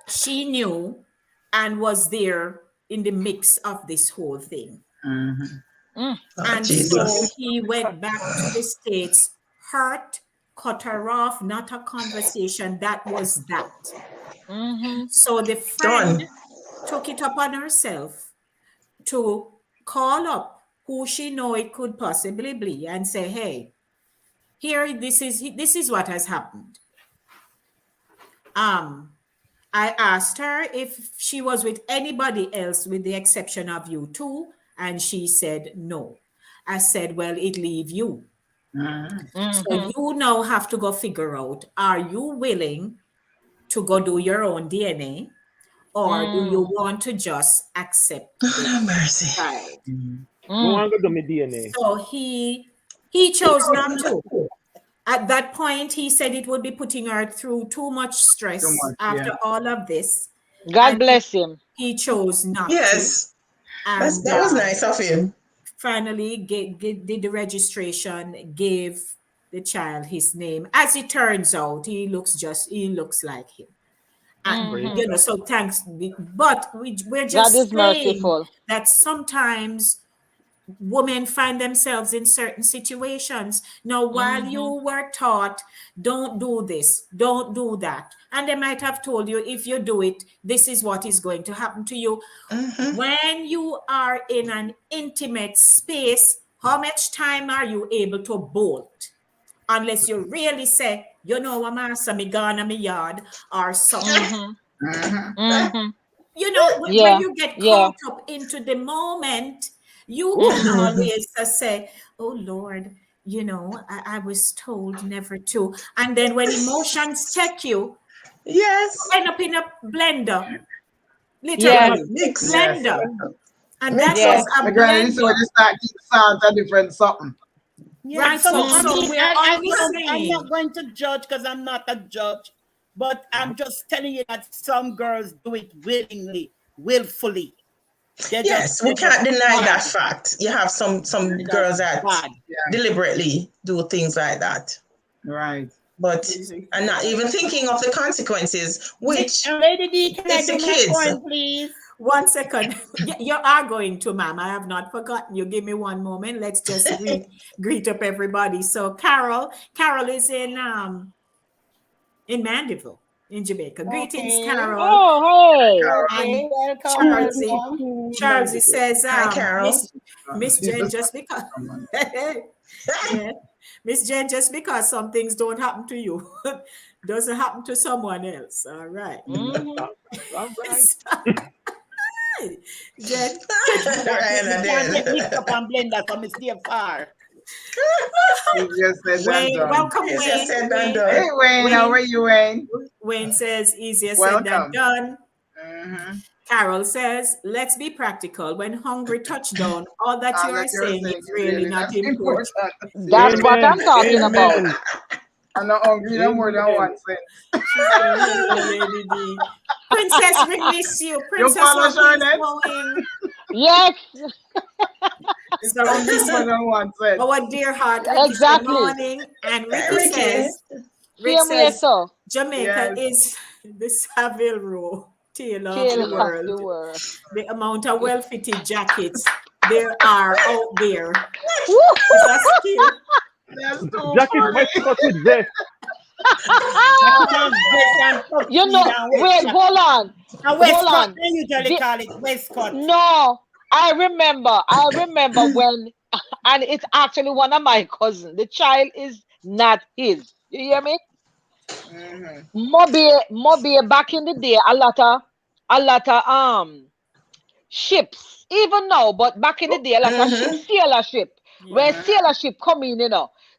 A: she knew and was there in the mix of this whole thing. And so he went back to the States, hurt, cut her off, not a conversation. That was that. So the friend took it upon herself to call up who she know it could possibly be and say, hey, here, this is what has happened. I asked her if she was with anybody else with the exception of you too, and she said no. I said, well, it leave you. So you now have to go figure out, are you willing to go do your own DNA, or do you want to just accept
B: mercy.
A: child?
D: Want to do my DNA.
A: So he chose not to. At that point, he said it would be putting her through too much stress after all of this.
C: God bless him.
A: He chose not to.
B: Yes.
A: And
B: that was nice of him.
A: Finally, did the registration, gave the child his name. As it turns out, he looks like him. And, you know, so thanks. But we're just saying
C: merciful.
A: that sometimes women find themselves in certain situations. Now, while you were taught, don't do this, don't do that, and they might have told you, if you do it, this is what is going to happen to you. When you are in an intimate space, how much time are you able to bolt? Unless you really say, you know what, master, me gone in my yard or something. You know, when you get caught up into the moment, you can always say, oh Lord, you know, I was told never to. And then when emotions take you, you end up in a blender. Literally, blender. And that
C: Yeah.
A: was a
E: My granny, this is where
A: blending.
E: they start keep sounds a different something.
F: Yeah,
A: Right,
F: so
A: so we're only
F: I'm
A: saying.
F: not going to judge because I'm not a judge, but I'm just telling you that some girls do it willfully.
B: Yes, we can't deny that fact. You have some girls that deliberately do things like that.
E: Right.
B: But I'm not even thinking of the consequences, which
F: Lady D, can I
B: it's
F: do
B: the
F: my
B: kids.
F: point, please?
A: 1 second. You are going to, ma'am. I have not forgotten you. Give me one moment. Let's just greet up everybody. So Carol is in Mandeville, in Jamaica. Greetings,
F: Okay.
A: Carol.
C: Oh, hey.
F: Okay, welcome, welcome.
A: Charlie says,
B: Hi, Carol.
A: Miss Jen, just because yeah, Miss Jen, just because some things don't happen to you, doesn't happen to someone else. All right.
D: All right.
A: Jen.
F: You can't get mixed up and blend that from stay far.
E: Easier said than done.
A: Welcome, Wayne.
B: Easier said than done.
E: Hey, Wayne, how are you, Wayne?
A: Wayne says, easier said than
E: Welcome.
A: done.
E: Mm-hmm.
A: Carol says, let's be practical. When hungry touchdown, all that you are saying is really not important.
C: That's what I'm talking about.
E: I'm not hungry no more than 1 cent.
A: She said, hello, Lady D. Princess, we miss you. Princess,
E: follow
A: how things
E: Charlotte?
A: going?
C: Yes,
A: So this is
E: More than 1 cent.
A: our dear heart, Ricky,
C: exactly.
A: good morning. And Ricky
B: Ricky.
A: says, Rick
C: Same way,
A: says,
C: so.
A: Jamaica is the Savile Row tail of the
C: Tail of
A: world.
C: the world.
A: The amount of well-fitted jackets there are out there
C: Woo!
A: is a skill.
E: That's too
D: Jacket
E: funny.
D: Westcott with vest.
C: You know, wait, hold on.
F: A
C: Hold
F: Westcott,
C: on.
F: they usually call it Westcott.
C: No, I remember when, and it's actually one of my cousins. The child is not his. You hear me? Mobile back in the day, a lot of ships, even now, but back in the day, a lot of sailor ship. When sailor ship come in,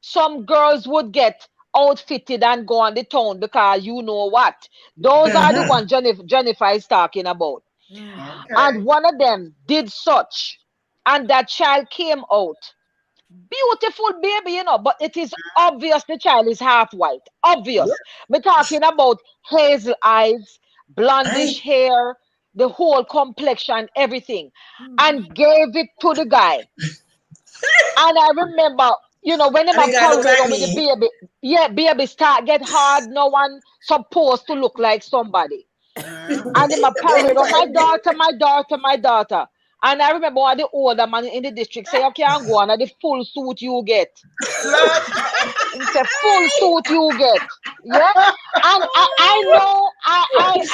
C: some girls would get outfitted and go on the town because you know what? Those are the ones Jennifer is talking about.
E: Okay.
C: And one of them did such, and that child came out. Beautiful baby, but it is obvious the child is half white. Obvious. We're talking about hazel eyes, blondish hair, the whole complexion, everything, and gave it to the guy. And I remember, when them
B: And the guy look
C: parade
B: like
C: with the
B: me.
C: baby, baby start get hard. No one supposed to look like somebody. And them a parade of my daughter. And I remember one of the older man in the district say, you can't go on the full suit you get. It's a full suit you get. Yeah. And I know in his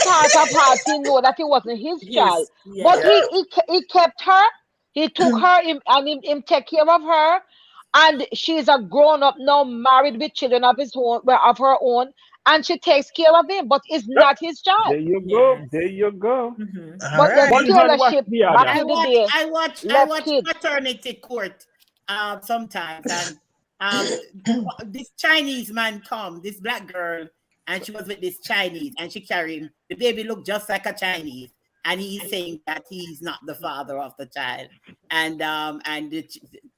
C: heart, he know that it wasn't his child. But he kept her, he took her and him take care of her. And she's a grown up now, married with children of her own, and she takes care of him, but it's not his child.
D: There you go. There you go.
C: But the
D: One hand wash
C: sailorship
D: the
C: back
D: other.
C: in the day,
F: I watch maternity court sometimes, and this Chinese man come, this black girl, and she was with this Chinese, and she carried him. The baby looked just like a Chinese, and he's saying that he's not the father of the child, and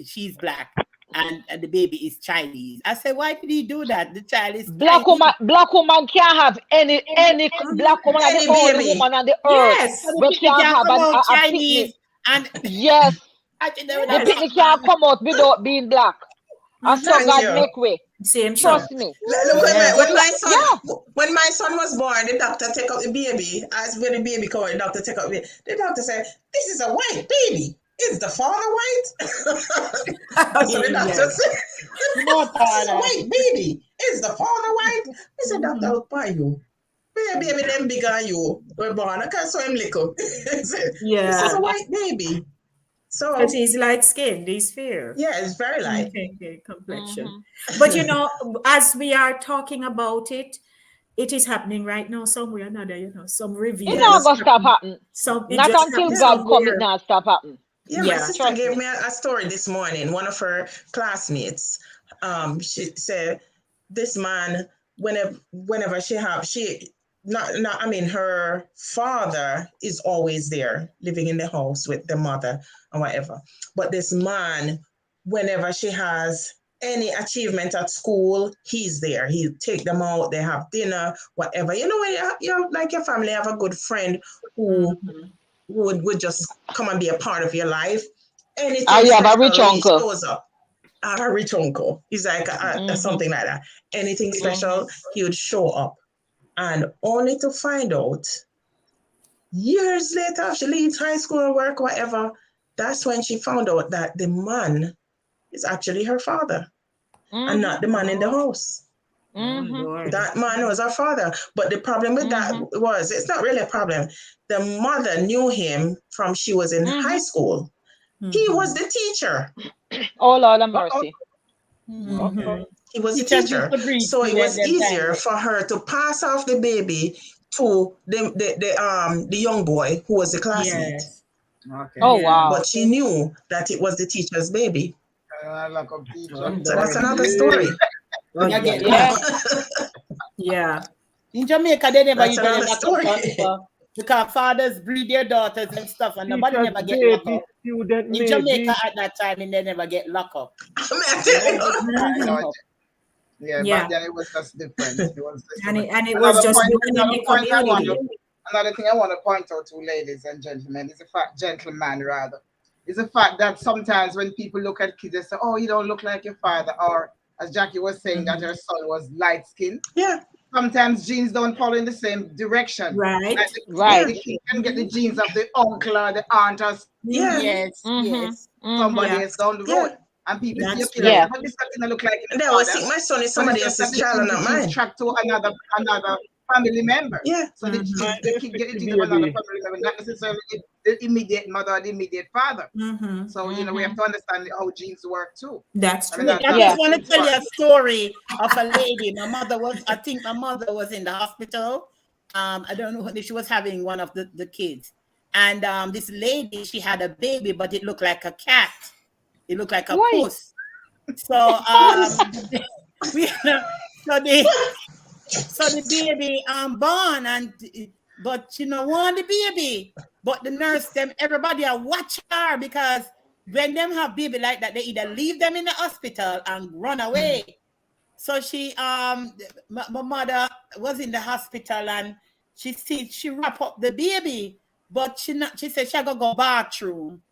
F: she's black. And the baby is Chinese. I said, why did he do that? The child is
C: black
F: Chinese.
C: woman can't have any black woman as the only woman on the earth.
A: Yes.
C: But can't have a
F: Chinese.
C: And yes, the picnic can't come out without being black. And so God make way.
A: Same.
C: Trust me.
B: Look, when my son was born, the doctor take out the baby. As when the baby come, the doctor take out the baby. The doctor said, "This is a white baby. Is the father white?" So the doctor said, "This is a white baby. Is the father white?" I said, "Doctor, how are you? Baby, them bigger than you. We're born. I can't saw him little." This is a white baby. So
A: because he's light skinned, he's fair.
B: Yeah, it's very light.
A: Complexion. But as we are talking about it, it is happening right now somewhere or another, some review.
C: It's not gonna stop happening. Not until God come, it not stop happening.
B: Yeah, my sister gave me a story this morning. One of her classmates, she said this man, whenever she I mean, her father is always there, living in the house with the mother and whatever. But this man, whenever she has any achievement at school, he's there. He'll take them out, they have dinner, whatever. You know, when you like your family have a good friend who would just come and be a part of your life. Anything
C: you have a rich
B: special, he
C: uncle.
B: shows up. A rich uncle. He's like something like that. Anything special, he would show up. And only to find out years later, after she leaves high school or work, whatever, that's when she found out that the man is actually her father and not the man in the house. That man was her father. But the problem with that was, it's not really a problem. The mother knew him from she was in high school. He was the teacher.
C: Oh, Lord have mercy.
B: He was a teacher. So it was easier for her to pass off the baby to the young boy who was the classmate.
A: Yes.
E: Okay.
C: Oh, wow.
B: But she knew that it was the teacher's baby.
E: So
B: So that's another story.
A: Yeah.
F: In Jamaica, they never
B: That's
F: usually
B: another
F: lock
B: story.
F: up because fathers breed their daughters and stuff, and nobody
D: Teacher's
F: never get
D: baby,
F: locked up.
D: student
F: In Jamaica at that time, and they never get locked up.
E: Yeah,
A: Yeah.
E: but then it was just different. It was just
A: And
E: different.
A: it was just
E: Another thing I want to point out to ladies and gentlemen is the fact, gentlemen rather, is the fact that sometimes when people look at kids, they say, "Oh, you don't look like your father," or as Jackie was saying, that her son was light skinned.
B: Yeah.
E: Sometimes genes don't follow in the same direction.
A: Right.
C: Right.
E: The kid can get the genes of the uncle or the aunt or
F: Yes.
E: somebody else down the road. And people see your kid, but this doesn't look like
B: They always think my son is somebody else's child and not mine.
E: Track to another family member.
B: Yeah.
E: So the kid get the genes of another family member, not necessarily the immediate mother or the immediate father. So you know we have to understand how genes work too.
A: That's true.
F: I just want to tell you a story of a lady. I think my mother was in the hospital. I don't know if she was having one of the kids. And this lady, she had a baby, but it looked like a cat. It looked like a puss. So so the baby born, but she no want the baby. But the nurse, everybody watch her, because when them have baby like that, they either leave them in the hospital and run away. So she my mother was in the hospital, and she wrap up the baby, but she said she go bathroom.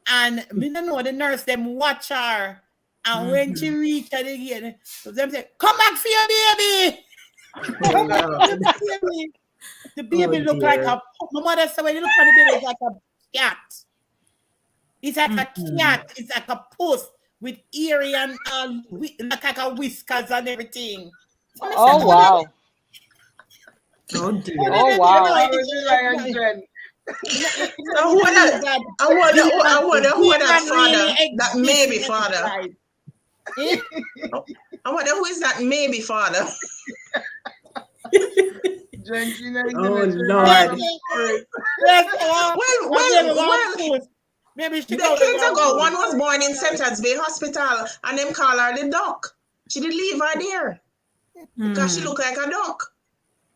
F: And we don't know, the nurse them watch her, and when she reached her again, so them say, "Come back for your baby." Come back for the baby. The baby look like my mother said, when you look for the baby, it's like a cat. It's like a cat. It's like a puss with earring and like a whiskers and everything.
C: Oh wow.
A: Oh dear.
C: Oh wow.
B: I wonder who that father, that maybe father. I wonder who is that maybe father.
A: Oh Lord.
B: Well, maybe the kids ago, one was born in Satideh Bay Hospital, and them call her the duck. She did leave her there because she looked like a duck.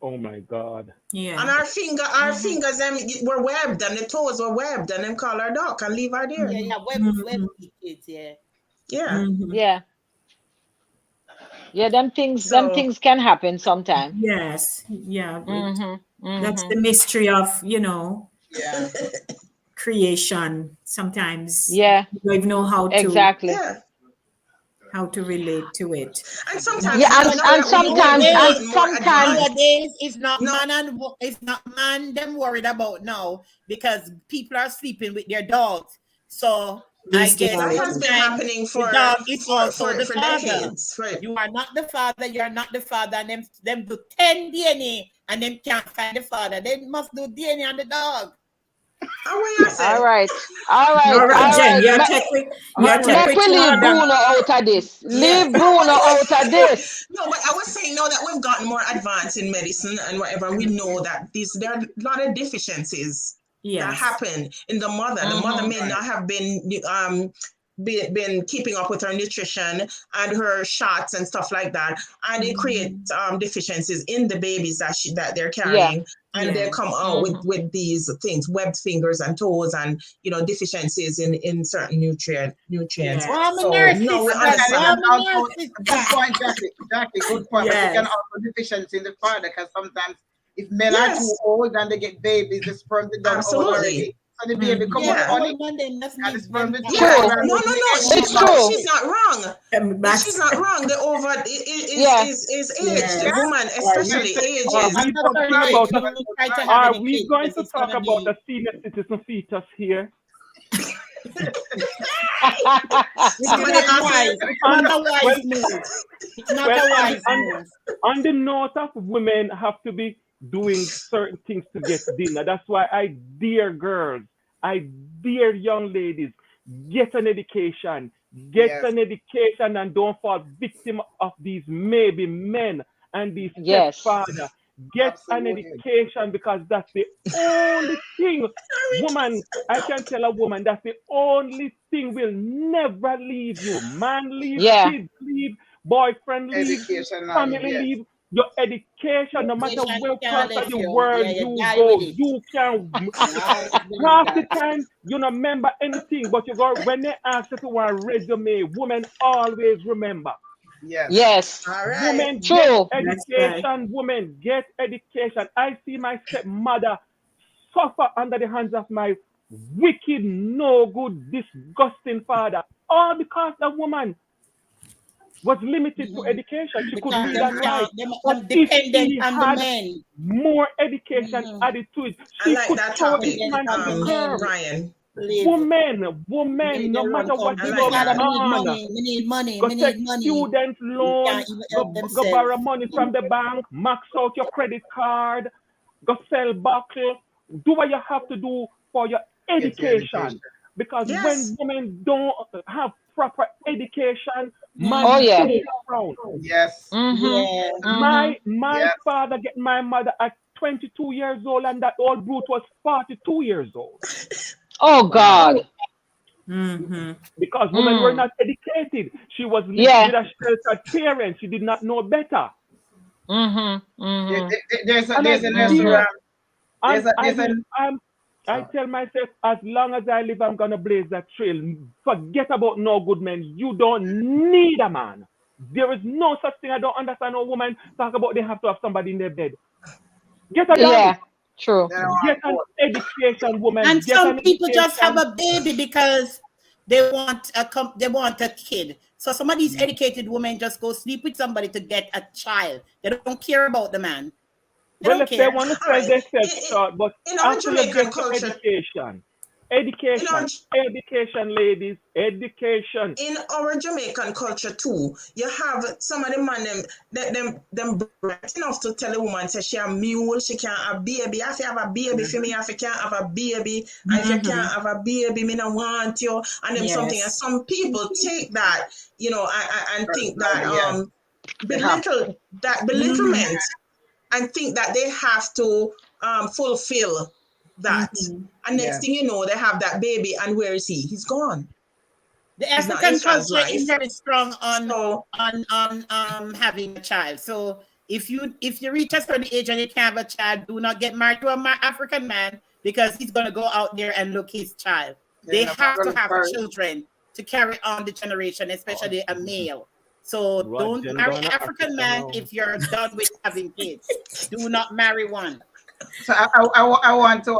D: Oh my God.
B: Yeah. And our fingers them were webbed, and the toes were webbed, and them call her duck and leave her there.
F: Yeah, web kids, yeah.
B: Yeah.
C: Yeah. Yeah, them things can happen sometimes.
A: Yes. Yeah. That's the mystery of, creation. Sometimes you don't know how to how to relate to it.
B: And sometimes
F: nowadays it's not man them worried about now, because people are sleeping with their dogs. So I guess
B: that has been happening for
F: the dog is also the father.
B: Decades, right?
F: You are not the father, you are not the father, and them do 10 DNA and them can't find the father. They must do DNA on the dog.
C: All right,
A: Jen.
C: Let me leave Bruno out of this. Leave Bruno out of this.
B: No, but I was saying now that we've gotten more advanced in medicine and whatever, we know that there are a lot of deficiencies that happen in the mother. The mother may not have been been keeping up with her nutrition and her shots and stuff like that, and it creates deficiencies in the babies that they're carrying, and they come out with these things, webbed fingers and toes, and deficiencies in certain nutrients.
F: Well, I'm a
B: So
F: nurse.
B: no, we
F: I'm
B: understand.
F: a
E: Also,
F: nurse.
E: good point, Jackie, good point. But you can also deficiency in the father, because sometimes if men are too old and they get babies, the sperm is done old already. So the baby come out funny. And the sperm is
B: No.
C: It's true.
B: She's not wrong. She's not wrong. The over is aged. The woman especially ages.
D: Are we going to talk about the senior citizen fetus here? On the note of women have to be doing certain things to get dinner. That's why I dare girls, I dare young ladies, get an education. Get an education and don't fall victim of these maybe men and these stepfathers. Get an education, because that's the only thing, woman, I can tell a woman, that's the only thing will never leave you. Man leave, kids leave, boyfriend leave, family leave. Your education, no matter where part of the world you go, you can. Half the time, you don't remember anything, but you go, when they ask you to a resume, women always remember.
C: Yes.
B: All right.
D: Women
C: True.
D: get education. Women get education. I see my stepmother suffer under the hands of my wicked, no good, disgusting father, all because the woman was limited to education. She could read and write. But if he had more education added to it, she could show this man to the curb.
B: Ryan.
D: Woman, no matter what you go on,
F: we need money.
D: go take student loan, go borrow money from the bank, max out your credit card, go sell buckle, do what you have to do for your education. Because when women don't have proper education, man, around. My father get my mother at 22 years old, and that old brute was 42 years old.
C: Oh God.
D: Because women were not educated. She was with a sheltered parent. She did not know better. I tell myself, as long as I live, I'm gonna blaze that trail. Forget about no good men. You don't need a man. There is no such thing. I don't understand a woman talk about they have to have somebody in their bed. Get a guy.
C: True.
D: Get an education, woman.
F: And some people just have a baby because they want a kid. So some of these educated women just go sleep with somebody to get a child. They don't care about the man.
D: Well, if they want to sell themselves short, but
B: in our Jamaican culture,
D: education, ladies, education.
B: In our Jamaican culture too, you have some of the man them bright enough to tell a woman say she a mule, she can't have baby. If you have a baby for me, if you can't have a baby, and if you can't have a baby, me no want you, and then something. And some people take that, and think that belittlement. And think that they have to fulfill that. And next thing you know, they have that baby, and where is he? He's gone.
F: The African culture is very strong on having a child. So if you reach a certain age and you can't have a child, do not get married to an African man, because he's going to go out there and look his child. They have to have children to carry on the generation, especially a male. So don't marry an African man if you're done with having kids. Do not marry one.
E: So I want to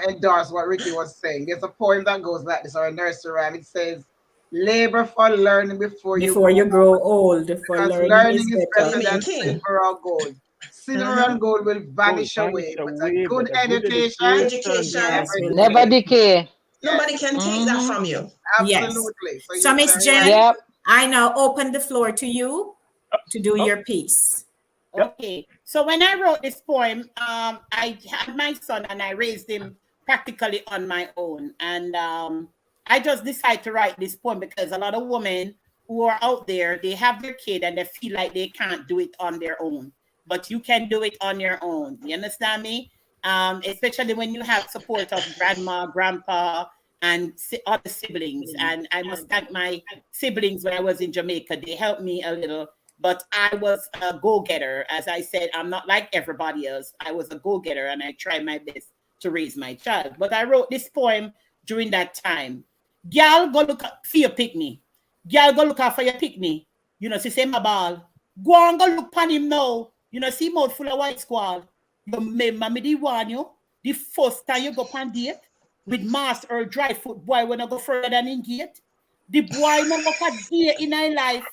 E: endorse what Ricky was saying. There's a poem that goes like this, or a nursery rhyme. It says, "Labor for learning before you grow old. For learning is better than silver or gold. Silver and gold will vanish away, but a good education
C: never decay.
B: Nobody can take that from you.
E: Absolutely.
A: Yes. So Miss Jen, I now open the floor to you to do your piece.
F: Okay. So when I wrote this poem, I had my son and I raised him practically on my own. And I just decided to write this poem because a lot of women who are out there, they have their kid and they feel like they can't do it on their own. But you can do it on your own. You understand me? Especially when you have support of grandma, grandpa, and other siblings. And I must thank my siblings when I was in Jamaica. They helped me a little, but I was a go-getter. As I said, I'm not like everybody else. I was a go-getter, and I tried my best to raise my child. But I wrote this poem during that time. Girl, go look for your picnic. Girl, go look out for your picnic. You know, see, say my ball. Go and go look pan him now. You know, see mouth full of white squall. You remember me, the warn you. The first time you go on date with master or dry foot boy when I go further than in gate. The boy no look a day in our life.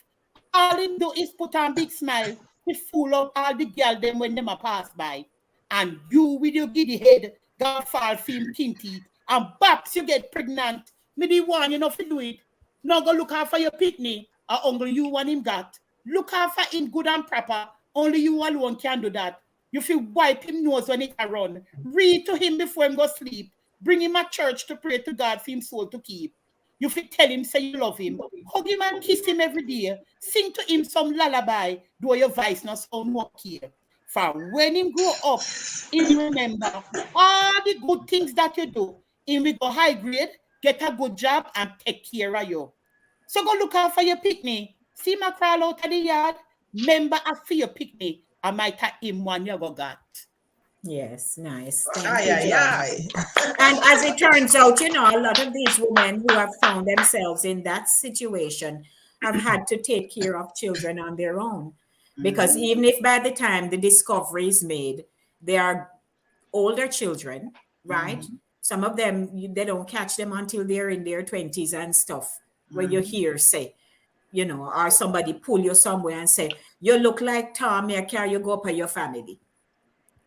F: All him do is put on big smile to fool up all the girl them when them a pass by. And you with your giddy head, God fall film tinted, and baps you get pregnant. Me the one you know fi do it. No go look out for your picnic, or only you want him got. Look out for him good and proper. Only you alone can do that. You feel wipe him nose when it run. Read to him before him go sleep. Bring him at church to pray to God for him soul to keep. You feel tell him say you love him. Hug him and kiss him every day. Sing to him some lullaby. Do your voice not sound more here. For when him grow up, him remember all the good things that you do. Him will go high grade, get a good job, and take care of you. So go look out for your picnic. See my crawl out of the yard. Remember for your picnic. I might have him one you go got.
A: Yes, nice.
B: Aye, aye, aye.
A: And as it turns out, you know, a lot of these women who have found themselves in that situation have had to take care of children on their own. Because even if by the time the discovery is made, they are older children, right? Some of them, they don't catch them until they're in their 20s and stuff, where you hear say, you know, or somebody pull you somewhere and say, you look like Tom, I carry you go up at your family.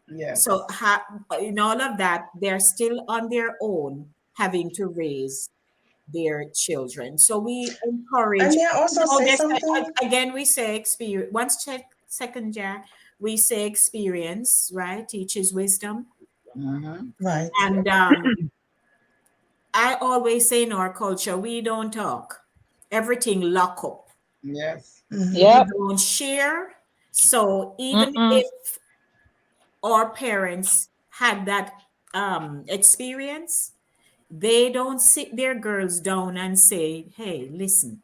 E: Yes.
A: So in all of that, they're still on their own having to raise their children. So we encourage.
B: And may I also say something?
A: Again, we say experience. Once second, Jack, we say experience, right? Teaches wisdom.
B: Right.
A: And I always say in our culture, we don't talk. Everything lock up.
E: Yes.
C: Yep.
A: We don't share. So even if our parents had that experience, they don't sit their girls down and say, hey, listen,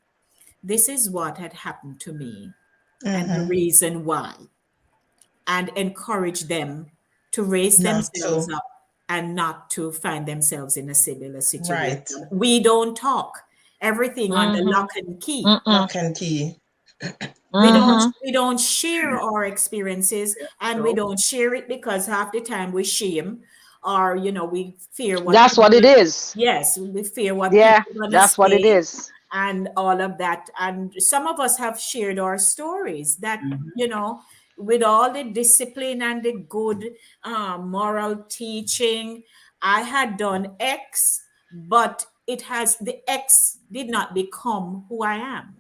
A: this is what had happened to me and the reason why, and encourage them to raise themselves up and not to find themselves in a similar situation.
B: Right.
A: We don't talk. Everything on the lock and key.
B: Lock and key.
A: We don't share our experiences, and we don't share it because half the time we shame, or you know, we fear what.
C: That's what it is.
A: Yes, we fear what.
C: Yeah, that's what it is.
A: And all of that. And some of us have shared our stories that you know, with all the discipline and the good moral teaching, I had done X, but the X did not become who I am.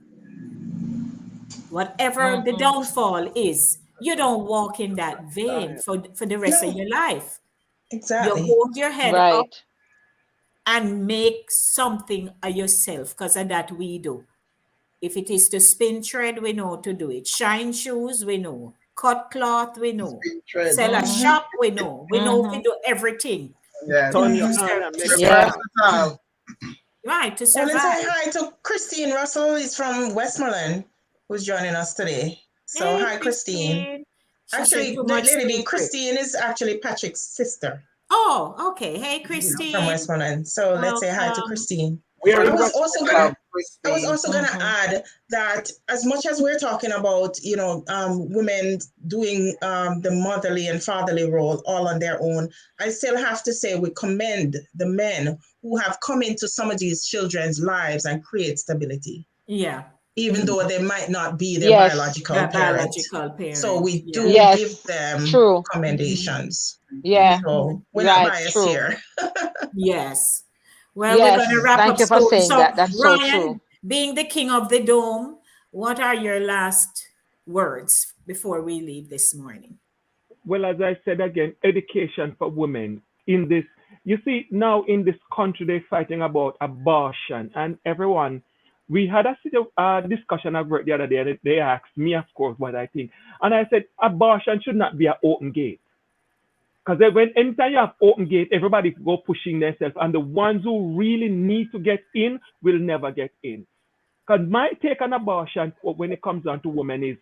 A: Whatever the downfall is, you don't walk in that vein for the rest of your life.
B: Exactly.
A: You hold your head up and make something of yourself, because of that we do. If it is to spin thread, we know to do it. Shine shoes, we know. Cut cloth, we know. Sell a shop, we know. We know to do everything.
E: Yes.
A: Right, to
B: Well,
A: survive.
B: let's say hi to Christine Russell. Is from Westmoreland, who's joining us today. So
A: Hey,
B: hi, Christine. Actually, Christine is actually Patrick's sister.
A: Oh, okay. Hey, Christine.
B: From Westmoreland. So let's say hi to Christine.
E: I
B: was also gonna add that as much as we're talking about, you know, women doing the motherly and fatherly role all on their own, I still have to say we commend the men who have come into some of these children's lives and create stability.
A: Yeah.
B: Even though they might not be their biological parents. So we do give them commendations.
C: Yeah.
B: So we're not biased here.
A: Yes. Well, we're going to wrap up.
C: Thank you for saying that. That's
A: Ryan,
C: so true.
A: Being the king of the dome, what are your last words before we leave this morning?
D: Well, as I said again, education for women in this. You see, now in this country, they're fighting about abortion, and everyone. We had a discussion at work the other day, and they asked me, of course, what I think. And I said, abortion should not be an open gate. Because when anytime you have open gate, everybody go pushing themselves, and the ones who really need to get in will never get in. Because my take on abortion when it comes down to women is,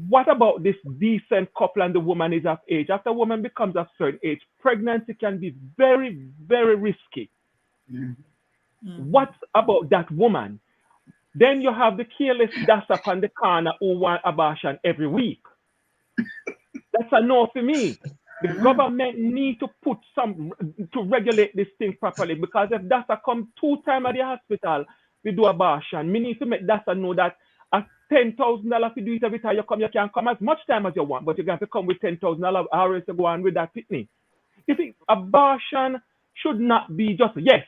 D: what about this decent couple and the woman is of age? After a woman becomes of certain age, pregnancy can be very, very risky. What about that woman? Then you have the careless das up on the corner who want abortion every week. That's a no for me. The government need to put to regulate this thing properly, because if DASA come 2 times at the hospital, we do abortion. We need to make DASA know that at $10,000 to do it every time you come, you can come as much time as you want, but you have to come with $10,000 hours to go on with that pitney. You see, abortion should not be just yes,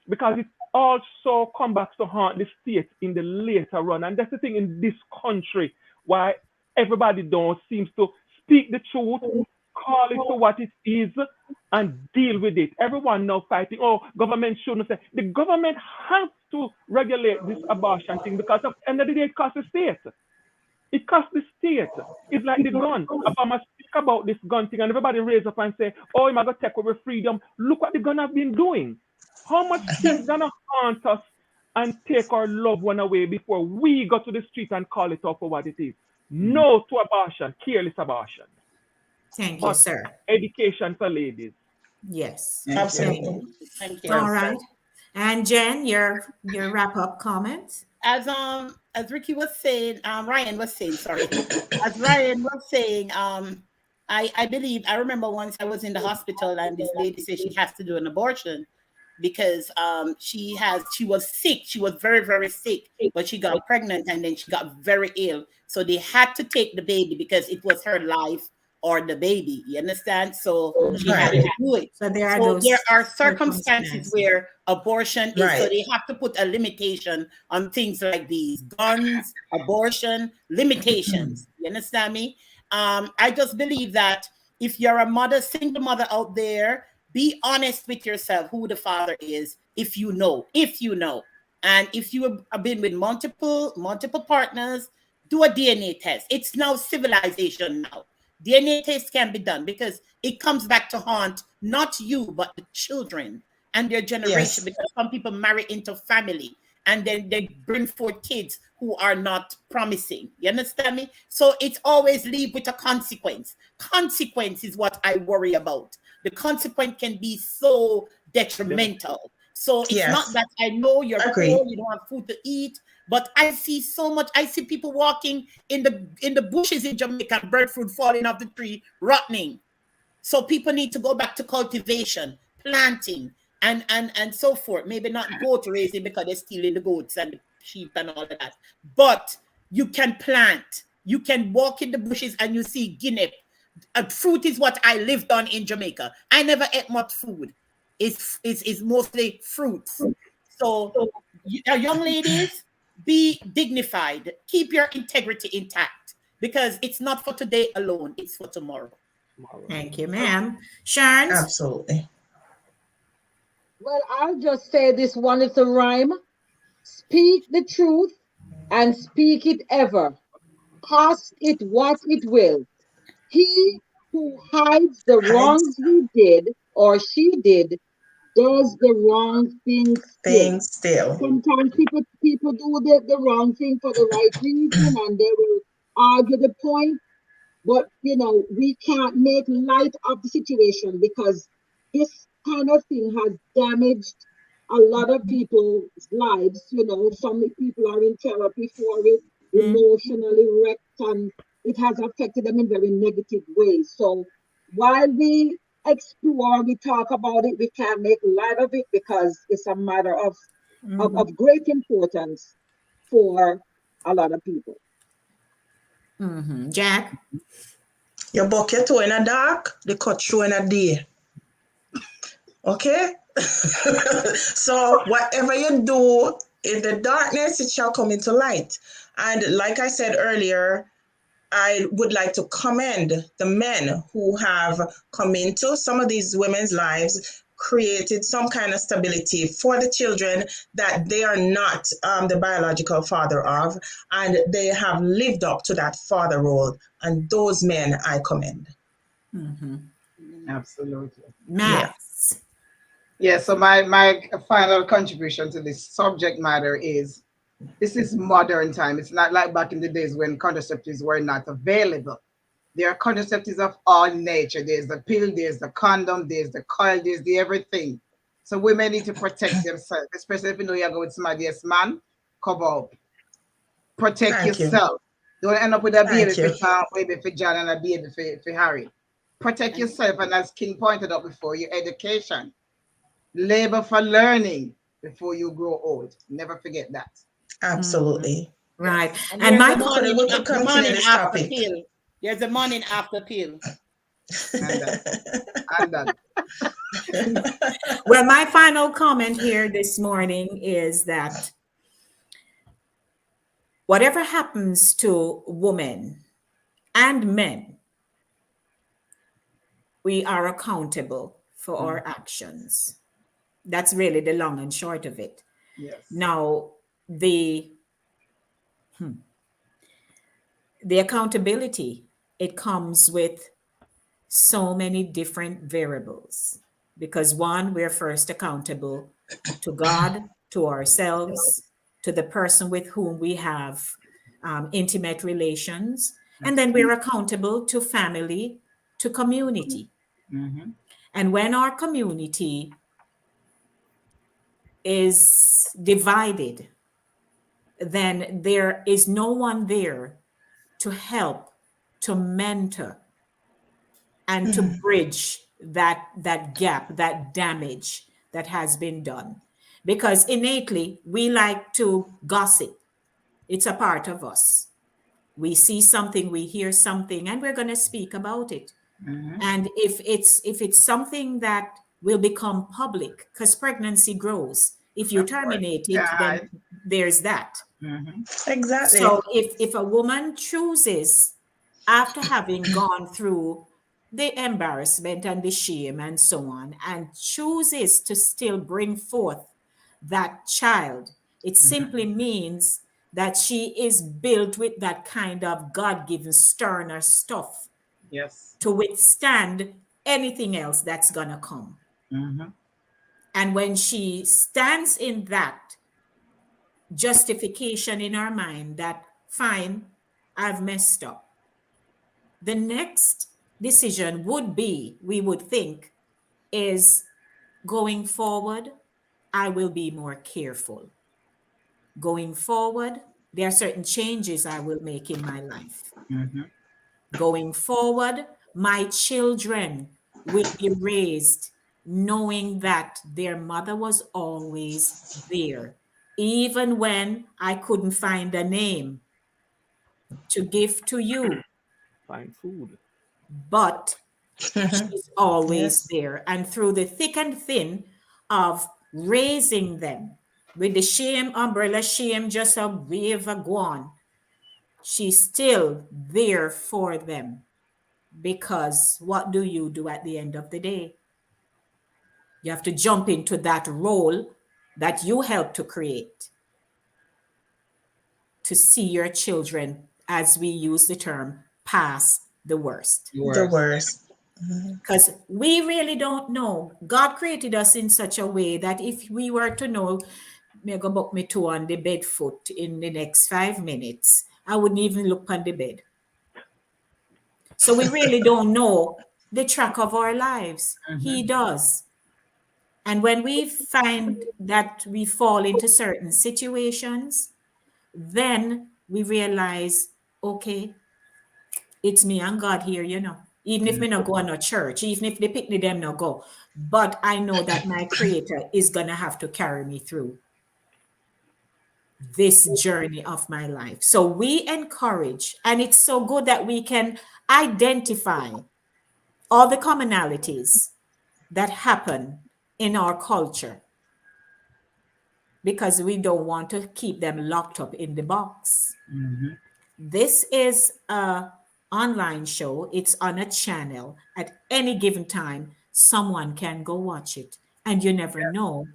D: because it also comes back to haunt the state in the later run. And that's the thing in this country, why everybody don't seems to speak the truth, call it for what it is, and deal with it. Everyone now fighting, oh, government shouldn't say. The government has to regulate this abortion thing, because at the end of the day, it costs the state. It costs the state. It's like the gun. Obama speak about this gun thing, and everybody raise up and say, oh, I'm going to take away freedom. Look what the gun have been doing. How much things going to haunt us and take our loved one away before we go to the street and call it off for what it is? No to abortion, careless abortion.
A: Thank you, sir.
D: Education for ladies.
A: Yes.
B: Absolutely.
F: Thank you.
A: All right. And Jen, your wrap-up comment?
F: As Ricky was saying, Ryan was saying, sorry. As Ryan was saying, I believe, I remember once I was in the hospital and this lady said she has to do an abortion because she was sick. She was very, very sick, but she got pregnant and then she got very ill. So they had to take the baby because it was her life or the baby. You understand? So she had to do it.
A: So there
F: are circumstances where abortion is, so they have to put a limitation on things like these: guns, abortion, limitations. You understand me? I just believe that if you're a mother, single mother out there, be honest with yourself who the father is, if you know. And if you have been with multiple partners, do a DNA test. It's now civilization now. DNA test can be done because it comes back to haunt not you, but the children and their generation, because some people marry into family and then they bring forth kids who are not promising. You understand me? So it's always leave with a consequence. Consequence is what I worry about. The consequence can be so detrimental. So it's not that I know you're poor, you don't have food to eat, but I see so much. I see people walking in the bushes in Jamaica, breadfruit falling off the tree, rotting. So people need to go back to cultivation, planting, and so forth. Maybe not goat raising because they're stealing the goats and the sheep and all of that. But you can plant. You can walk in the bushes and you see guinea. Fruit is what I lived on in Jamaica. I never ate much food. It's mostly fruits. So young ladies, be dignified. Keep your integrity intact, because it's not for today alone. It's for tomorrow.
A: Thank you, ma'am. Sharon?
B: Absolutely.
C: Well, I'll just say this one little rhyme. Speak the truth and speak it ever. Cost it what it will. He who hides the wrongs he did or she did does the wrong thing still. Sometimes people do the wrong thing for the right reason and they will argue the point. But, we can't make light of the situation because this kind of thing has damaged a lot of people's lives. Some people are in therapy for it, emotionally wrecked, and it has affected them in very negative ways. So while we explore, we talk about it, we can't make light of it because it's a matter of great importance for a lot of people.
A: Jack?
B: You buck your toe in a dark, the cut through in a day. Okay? So whatever you do in the darkness, it shall come into light. And like I said earlier, I would like to commend the men who have come into some of these women's lives, created some kind of stability for the children that they are not the biological father of, and they have lived up to that father role. And those men I commend.
E: Absolutely.
A: Maths.
E: Yeah, so my final contribution to this subject matter is this is modern time. It's not like back in the days when contraceptives were not available. There are contraceptives of all nature. There's the pill, there's the condom, there's the coil, there's the everything. So women need to protect themselves, especially if you know you're going with somebody, yes, man, cover up. Protect yourself. Don't end up with a baby for Tom, baby for John, and a baby for Harry. Protect yourself, and as King pointed out before, your education. Labor for learning before you grow old. Never forget that.
G: Absolutely.
A: Right.
F: And
A: And
F: there's
A: my
F: the morning after pill. There's a morning after pill.
E: And that.
A: Well, my final comment here this morning is that whatever happens to women and men, we are accountable for our actions. That's really the long and short of it.
E: Yes.
A: Now, the accountability, it comes with so many different variables, because one, we're first accountable to God, to ourselves, to the person with whom we have intimate relations, and then we're accountable to family, to community. And when our community is divided, then there is no one there to help, to mentor, and to bridge that gap, that damage that has been done. Because innately, we like to gossip. It's a part of us. We see something, we hear something, and we're going to speak about it. And if it's something that will become public, because pregnancy grows. If you terminate it, then there's that.
G: Exactly.
A: So if a woman chooses, after having gone through the embarrassment and the shame and so on, and chooses to still bring forth that child, it simply means that she is built with that kind of God-given sterner stuff,
E: yes,
A: to withstand anything else that's gonna come. And when she stands in that justification in her mind that, fine, I've messed up, the next decision would be, we would think, is going forward, I will be more careful. Going forward, there are certain changes I will make in my life. Going forward, my children will be raised knowing that their mother was always there, even when I couldn't find a name to give to you.
D: Find food.
A: But she's always there. And through the thick and thin of raising them, with the shame, umbrella shame, just a wave a go on, she's still there for them. Because what do you do at the end of the day? You have to jump into that role that you helped to create, to see your children, as we use the term, pass the worst.
G: The worst.
A: Because we really don't know. God created us in such a way that if we were to know, me go buck me toe on the bed foot in the next 5 minutes, I wouldn't even look on the bed. So we really don't know the track of our lives. He does. And when we find that we fall into certain situations, then we realize, okay, it's me and God here, you know. Even if me not go to church, even if they pick me them not go. But I know that my creator is gonna have to carry me through this journey of my life. So we encourage, and it's so good that we can identify all the commonalities that happen in our culture, because we don't want to keep them locked up in the box. This is a online show. It's on a channel. At any given time, someone can go watch it, and you never know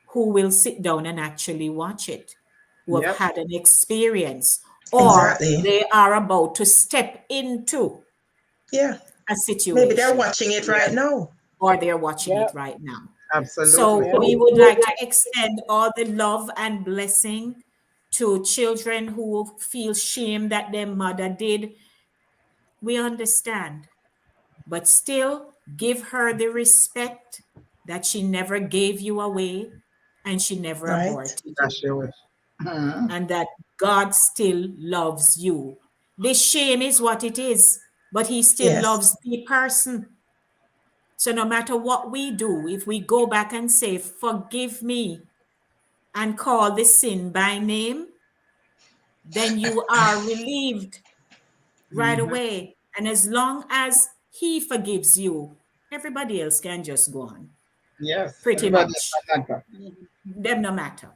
A: who will sit down and actually watch it, who have had an experience, or they are about to step into a situation.
G: Maybe they're watching it right now.
A: Or they're watching
C: Yep.
A: it right now.
E: Absolutely.
A: So we would like to extend all the love and blessing to children who feel shame that their mother did. We understand, but still give her the respect that she never gave you away and she never
G: Right.
A: aborted you,
E: That's your wish.
A: and that God still loves you. The shame is what it is, but he still
G: Yes.
A: loves the person. So no matter what we do, if we go back and say, forgive me, and call the sin by name, then you are relieved right away. And as long as he forgives you, everybody else can just go on.
E: Yes.
A: Pretty
E: Everybody
A: much.
E: matter.
A: Them no matter.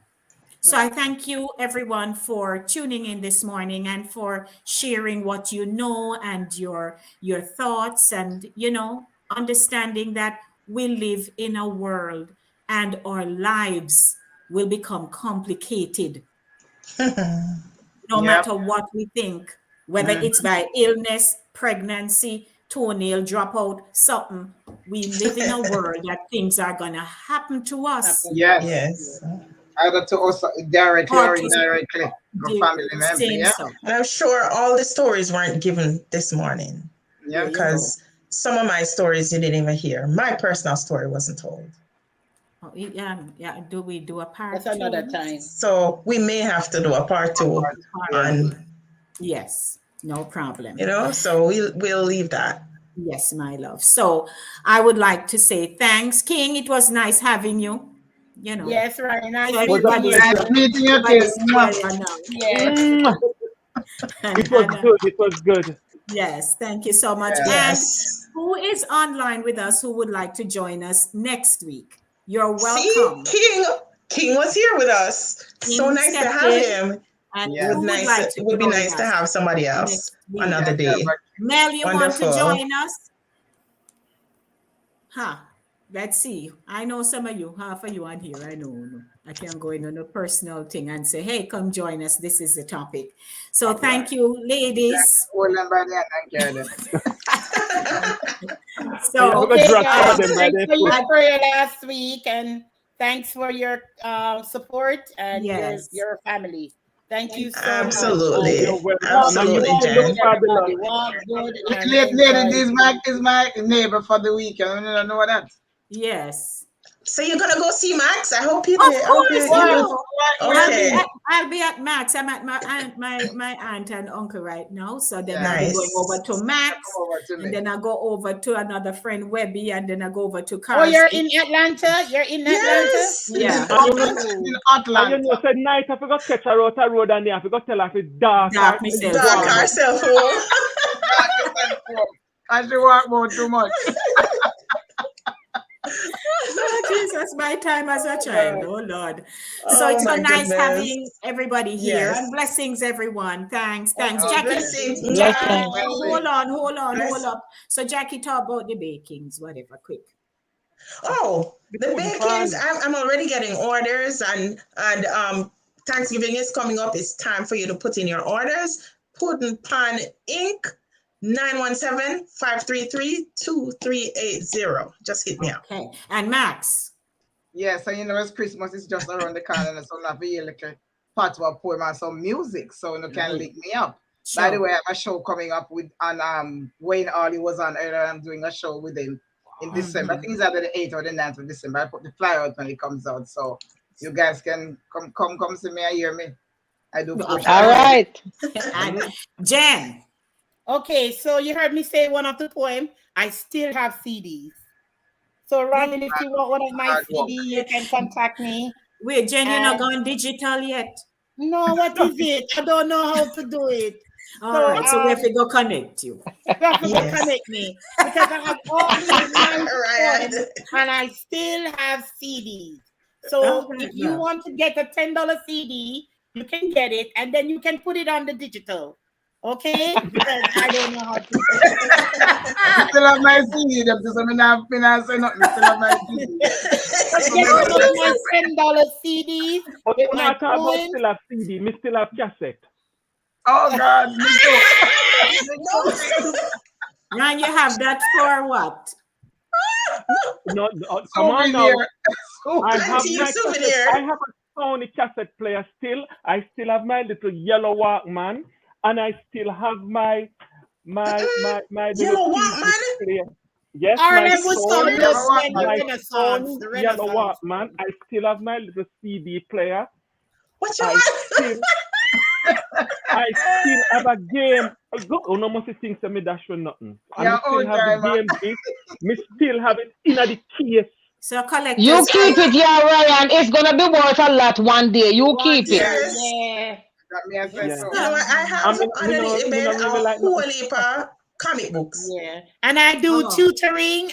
A: So I thank you everyone for tuning in this morning and for sharing what you know and your thoughts, and understanding that we live in a world and our lives will become complicated no
E: Yep.
A: matter what we think, whether it's by illness, pregnancy, toenail dropout, something. We live in a world that things are going to happen to us.
E: Yes.
G: Yes.
E: Either to us directly
A: Or
E: or
A: to
E: indirectly. A
A: the
E: family member.
A: same
E: Yeah.
A: stuff.
G: And I'm sure all the stories weren't given this morning
E: Yeah.
G: because some of my stories you didn't even hear. My personal story wasn't told.
A: Oh, yeah. Do we do a part
F: That's another
A: two?
F: time.
G: So we may have to do a part two on,
A: Yes, no problem.
G: so we'll leave that.
A: Yes, my love. So I would like to say thanks, King. It was nice having you.
F: Yes, right. Nice
A: So
F: meeting
A: everybody's,
F: you.
E: Nice meeting you,
A: everybody's
E: King.
A: together now.
F: Yes.
D: It was good. It was good.
A: Yes, thank you so much.
E: Yeah.
A: And
G: Yes.
A: who is online with us who would like to join us next week? You're
G: See,
A: welcome.
G: King was here with us. So
A: King
G: nice to
A: stepped
G: have
A: in.
G: him.
A: And
E: Yeah.
A: who would like to
G: It would be
A: join
G: nice to
A: us
G: have somebody else
A: next week?
G: another day.
A: Mel, you want to
G: Wonderful.
A: join us? Let's see. I know some of you, half of you on here. I know. I can go in on a personal thing and say, hey, come join us. This is the topic. So thank you, ladies.
E: Hold them by the hand and
A: So
D: Okay,
F: Okay,
D: drop
F: guys,
D: some of them by
F: thanks
D: their
F: for your
D: foot.
F: prayer last week, and thanks for your support and
A: Yes.
F: your family. Thank you so much.
G: Absolutely.
D: You're welcome.
G: Absolutely,
D: And you
G: Jen.
D: look fabulous.
F: Everybody walk good and
E: lady,
F: enjoy.
E: this is my neighbor for the weekend. You don't know that.
A: yes.
G: So you're gonna go see Max? I hope you
A: Of
G: I hope
A: course,
G: you
A: you
G: will.
A: know.
G: Okay.
A: I'll be at Max. I'm at my aunt and uncle right now. So then I'll be
G: Nice.
A: going over to Max,
E: Come over to
A: and
E: me.
A: then I'll go over to another friend, Webby, and then I go over to
F: Oh,
A: Carl's.
F: you're in Atlanta? You're in Atlanta?
G: Yes.
A: Yeah.
E: In Atlanta.
D: And you know, said night I forgot to catch her out a road and I forgot to tell her if it's dark.
A: Dark
D: or
A: myself.
D: it's
G: Dark
D: warm.
G: ourselves home.
E: I should walk more too much.
A: Oh, Jesus, my time as a child. Oh, Lord. So
G: Oh,
A: it's so
G: my
A: nice
G: goodness.
A: having everybody here.
G: Yes.
A: And blessings, everyone. Thanks. Thanks.
E: Oh,
A: Jackie,
G: Blessings.
C: Blessings.
A: hold on.
G: Bless-
A: Hold up. So Jackie, talk about the bakings, whatever, quick.
G: Oh, the
D: pudding
G: bakings.
D: pan.
G: I'm already getting orders, and Thanksgiving is coming up. It's time for you to put in your orders. Pudding Pan Inc. 917-533-2380. Just hit me up.
A: Okay. And Max.
E: Yeah, so you know, it's Christmas is just around the corner, so I feel like a part of a poem and some music, so you can link me up.
A: Sure.
E: By the way, I have a show coming up with Wayne Ollie was on earlier. I'm doing a show with him in December. I think it's either the 8th or the 9th of December. I put the flyer out when it comes out, so you guys can come see me and hear me. I do.
A: Okay.
C: All right.
A: And Jen.
F: Okay, so you heard me say one of the poem. I still have CDs. So Ryan, if you want one of my CD, you can contact me.
A: Wait, Jen, you're not gone digital yet.
F: No, what is it? I don't know how to do it.
A: All right, so we have to go connect you.
F: You have to
G: Yes.
F: connect me because I have all these nice
G: Right.
F: poems and I still have CDs. So
A: Okay,
F: if you
A: yeah.
F: want to get a $10 CD, you can get it and then you can put it on the digital. Okay? Because I don't know how to do it.
E: I still have my CD. Them just I not say nothing. I still have my CD.
F: But get one of my $10 CDs
D: But
F: with
D: when
F: my
D: I talk about
F: poems.
D: still have CD, me still have cassette.
E: Oh God, me too.
A: And you have that for what?
D: No, come on now. I have
G: Auntie,
D: my
G: souvenir.
D: cassette, I have a Sony cassette player still. I still have my little yellow Walkman, and I still have my
G: Yellow
D: little
G: Walkman?
D: CD player. Yes, my
F: RLM was called
D: Sony,
F: this when the
D: my
F: Renaissance.
D: Sony
F: The
D: yellow
F: Renaissance.
D: Walkman. I still have my little CD player.
G: What you
D: I
G: want?
D: still have a game. Oh, no must think to me dash for nothing. I
E: Yeah,
D: still have the game disc. Me still have it in the case.
A: So collectors.
C: You keep it, yeah, Ryan. It's gonna be worth a lot one day. You keep it.
G: Yes.
F: Yeah.
E: That me I said
D: Yeah.
E: so.
G: You know what? I have underneath the bed a whole heap of comic books.
F: Yeah, and I do
A: Oh.
F: tutoring,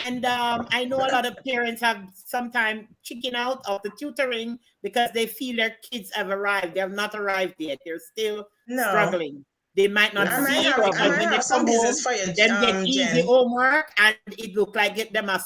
F: and I know a lot of parents have sometimes chicken out of the tutoring because they feel their kids have arrived. They have not arrived yet. They're still
G: No.
F: struggling. They might not
G: I might
F: see it,
G: have,
F: because
G: I might
F: when they
G: have some
F: come home,
G: business for you,
F: them get easy
G: Jen.
F: homework, and it look like them not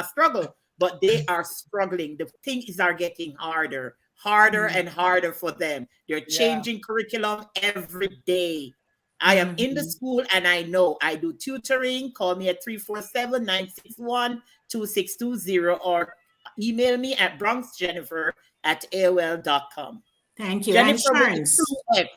F: struggle, but they are struggling. The things are getting harder and harder for them. They're changing curriculum every day. I am in the school, and I know I do tutoring. Call me at 347-961-2620 or email me at bronxjennifer@aol.com.
A: Thank you.
F: Jennifer
A: and
F: with
A: Sharns.
F: the 2 S.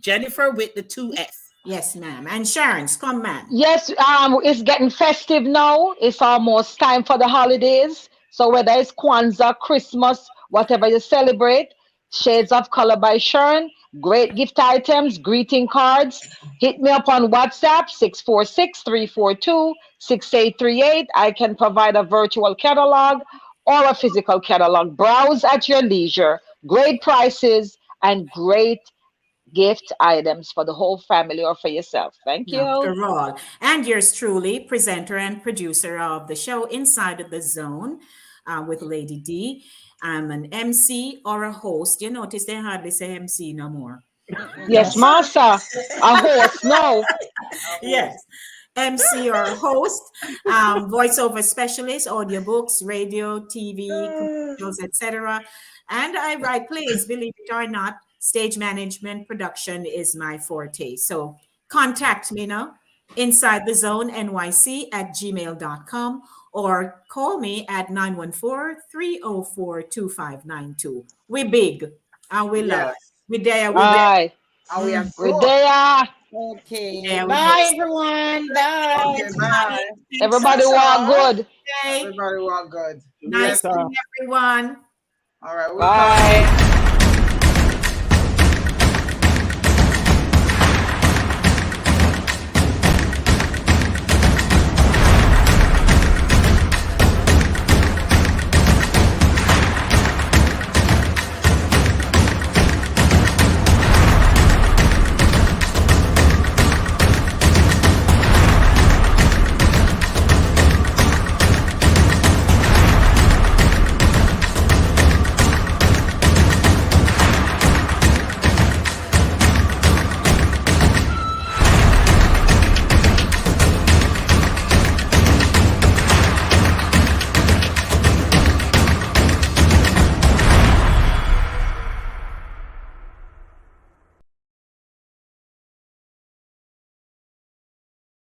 F: Jennifer with the 2 S.
A: Yes, ma'am. And Sharns, come, ma'am.
C: Yes, it's getting festive now. It's almost time for the holidays. So whether it's Kwanzaa, Christmas, whatever you celebrate, Shades of Color by Sharon, great gift items, greeting cards. Hit me up on WhatsApp, 646-342-6838. I can provide a virtual catalog or a physical catalog. Browse at your leisure. Great prices and great gift items for the whole family or for yourself. Thank you.
A: After all. And yours truly, presenter and producer of the show Inside the Zone with Lady D. I'm an MC or a host. You notice they hardly say MC no more.
C: Yes, Massa. A host, no.
A: Yes. MC or host, voiceover specialist, audiobooks, radio, TV, commercials, etc. And I write plays, believe it or not. Stage management production is my forte. So contact me now, inside the zone nyc@gmail.com, or call me at 914-304-2592. We big and we love. We there. We there.
C: Aye.
E: And we are
C: We're
E: good.
C: there.
F: Okay.
A: Yeah, we
F: Bye,
A: host.
F: everyone. Bye.
E: Okay, bye.
C: Everybody walk good.
A: Okay.
E: Everybody want good.
A: Nice to meet everyone.
E: All right. We'll
C: Bye.